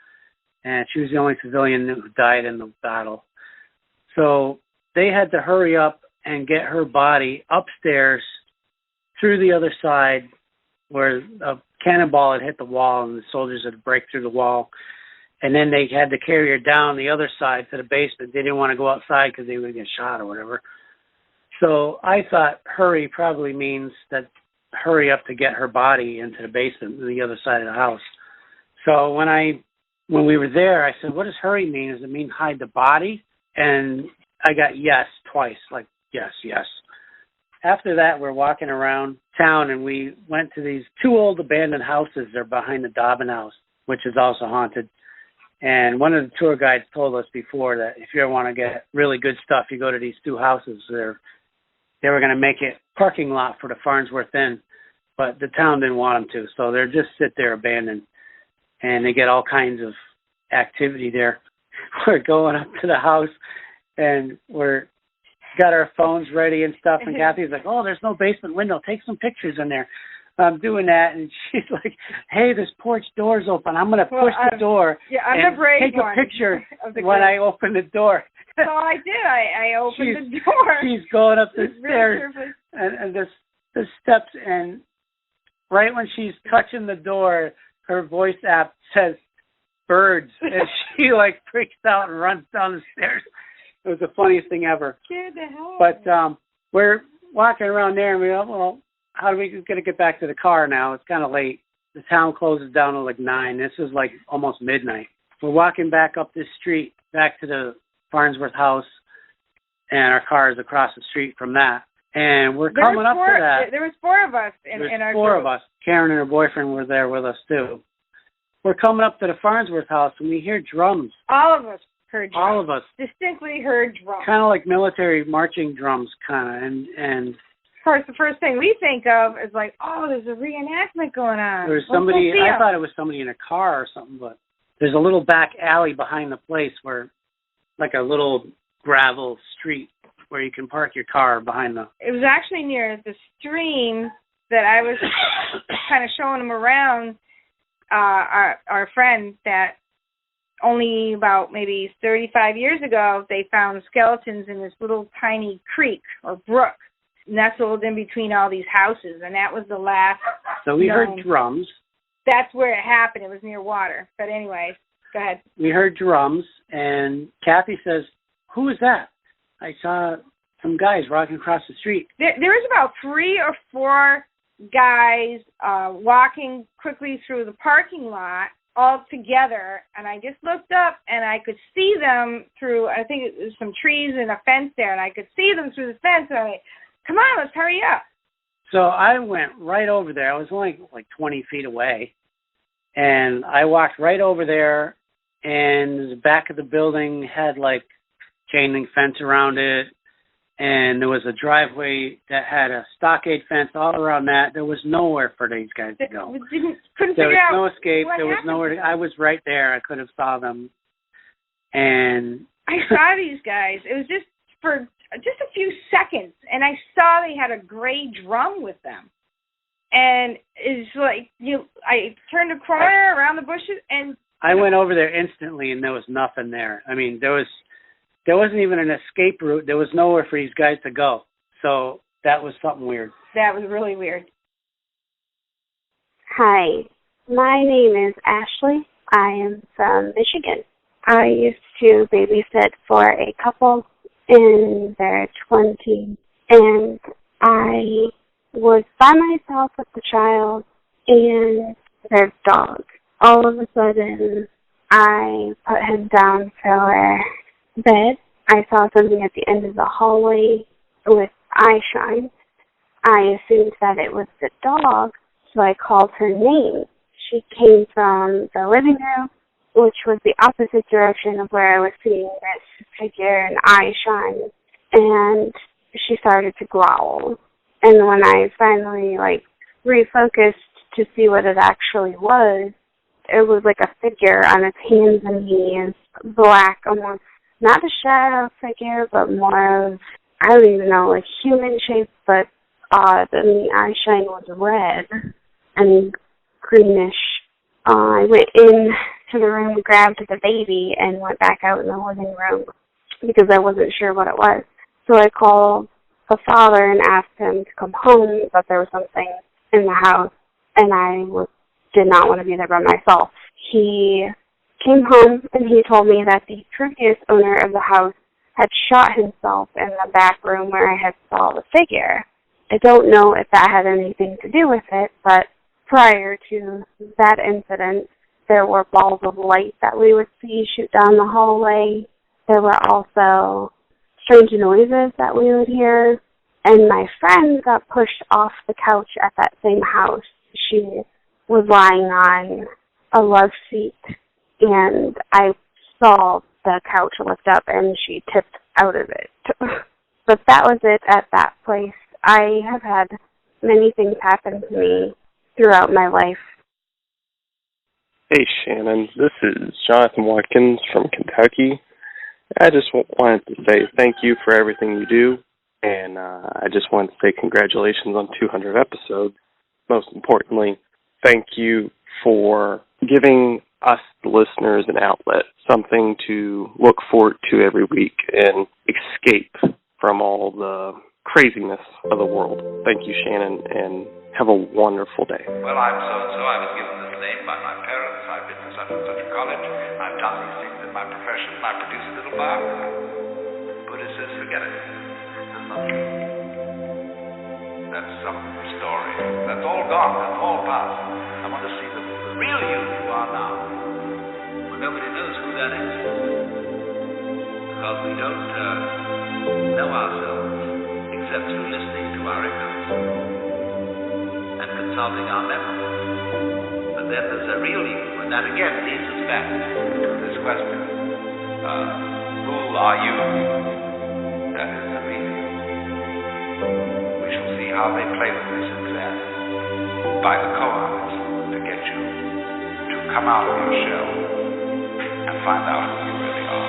S20: And she was the only civilian who died in the battle. So they had to hurry up and get her body upstairs through the other side where a cannonball had hit the wall and the soldiers had to break through the wall And then they had to carry her down the other side to the basement. They didn't want to go outside because they would get shot or whatever. So I thought hurry probably means that hurry up to get her body into the basement, the other side of the house. So when we were there, I said, what does hurry mean? Does it mean hide the body? And I got yes twice, like yes, yes. After that, we're walking around town, and we went to these 2 old abandoned houses. They're behind the Dobbin House, which is also haunted. And one of the tour guides told us before that if you ever want to get really good stuff, you go to these 2 houses. They were going to make it parking lot for the Farnsworth Inn, but the town didn't want them to, so they're just sit there abandoned. And they get all kinds of activity there. We're going up to the house, and we're got our phones ready and stuff, and Kathy's like, oh, there's no basement window. Take some pictures in there. I'm doing that, and she's like, hey, this porch door's open. I'm going to push the door
S21: I'm the brave
S20: take a
S21: one
S20: picture
S21: of the
S20: when I open the door.
S21: So I did. I opened the door.
S20: She's going up the stairs
S21: really
S20: and the steps, and right when she's touching the door, her voice app says birds, and she like freaks out and runs down the stairs. It was the funniest thing ever. But we're walking around there, and we go, well, how are we going to get back to the car now? It's kind of late. The town closes down at like 9. This is like almost midnight. We're walking back up this street, back to the Farnsworth house, and our car is across the street from that. And we're coming up to that.
S21: There was 4 of us in our
S20: 4
S21: group.
S20: of us. Karen and her boyfriend were there with us, too. We're coming up to the Farnsworth house, and we hear drums.
S21: All of us heard drums.
S20: All of us.
S21: Distinctly heard drums.
S20: Kind of like military marching drums, kind of. And
S21: of course, the first thing we think of is like, oh, there's a reenactment going on.
S20: There's somebody, I thought it was somebody in a car or something, but there's a little back alley behind the place where, like a little gravel street where you can park your car behind the...
S21: It was actually near the stream that I was kind of showing them around, our friend, that only about maybe 35 years ago, they found skeletons in this little tiny creek or brook nestled in between all these houses, and that was the last...
S20: So we heard drums.
S21: That's where it happened. It was near water. But anyway, go ahead.
S20: We heard drums, and Kathy says, who is that? I saw some guys walking across the street.
S21: There was about 3 or 4 guys walking quickly through the parking lot all together, and I just looked up, and I could see them through, I think it was some trees and a fence there, and I could see them through the fence, and I went, come on, let's hurry up.
S20: So I went right over there. I was only like 20 feet away, and I walked right over there, and the back of the building had like chain link fence around it, and there was a driveway that had a stockade fence all around that. There was nowhere for these guys to go.
S21: Couldn't
S20: there
S21: figure
S20: was no
S21: out
S20: escape.
S21: what
S20: There was
S21: happened.
S20: nowhere to, I was right there. I could have saw them. And
S21: I saw these guys. It was just for just a few seconds, and I saw they had a gray drum with them. And it's like I turned a corner around the bushes, and
S20: I went over there instantly, and there was nothing there. I mean, there wasn't even an escape route. There was nowhere for these guys to go. So that was something weird.
S21: That was really weird.
S1: Hi, my name is Ashley. I am from Michigan. I used to babysit for a couple in their 20s, and I was by myself with the child and their dog. All of a sudden, I put him down for our bed. I saw something at the end of the hallway with eye shine. I assumed that it was the dog, so I called her name. She came from the living room, which was the opposite direction of where I was seeing this figure and eye shine, and she started to growl. And when I finally, refocused to see what it actually was, it was like a figure on its hands and knees, black, almost, not a shadow figure, but more of, I don't even know, like human shape, but odd, and the eye shine was red and greenish. I went in to the room, grabbed the baby, and went back out in the living room because I wasn't sure what it was. So I called the father and asked him to come home, but there was something in the house, and I did not want to be there by myself. He came home and he told me that the previous owner of the house had shot himself in the back room where I had saw the figure. I don't know if that had anything to do with it, but prior to that incident, there were balls of light that we would see shoot down the hallway. There were also strange noises that we would hear. And my friend got pushed off the couch at that same house. She was lying on a love seat, and I saw the couch lift up, and she tipped out of it. But that was it at that place. I have had many things happen to me throughout my life.
S4: Hey, Shannon. This is Jonathan Watkins from Kentucky. I just wanted to say thank you for everything you do, and I just wanted to say congratulations on 200 episodes. Most importantly, thank you for giving us, the listeners, an outlet, something to look forward to every week and escape from all the craziness of the world. Thank you, Shannon, and have a wonderful day.
S22: Well, I'm so-and-so. I was given this name by my parents. I've been to such and such a college. I've done these things in my profession. I produce a little biography. Buddha says, forget it. That's not true. That's some story. That's all gone. That's all past. I want to see the real you are now. But nobody knows who that is. Because we don't know ourselves except through listening to our echoes and consulting our memories. But then there's a real you, and that again leads us back to this question. Who are you? That is the real you. We shall see how they play with this exam by the koans to get you to come out of your shell and find out who you really are.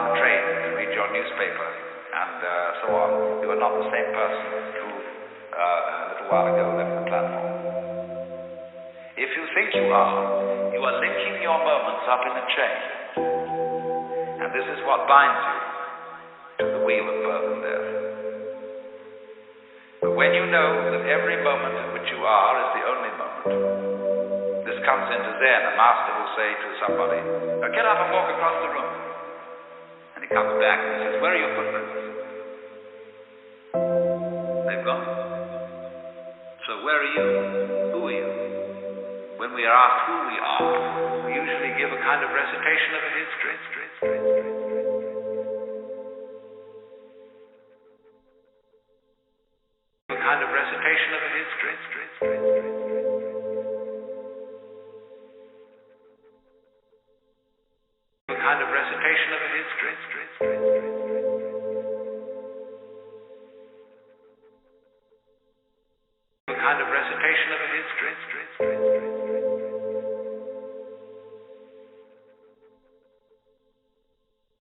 S22: on the train to read your newspaper and so on. You are not the same person who a little while ago left the platform. If you think you are linking your moments up in a chain. And this is what binds you to the wheel of birth and death. But when you know that every moment in which you are is the only moment, this comes into Zen. A master will say to somebody, get up and walk across the room. And he comes back and he says, where are your footprints? They've gone. So where are you? Who are you? When we are asked who we are, we usually give a kind of recitation of a history. A kind of recitation of a history. A kind of recitation of a history. A kind of recitation of a history.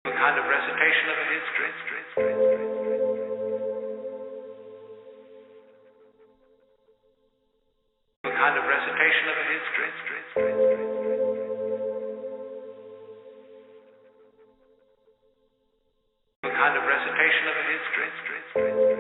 S22: A kind of recitation of a history. A kind of recitation of a history. A kind of recitation of a history.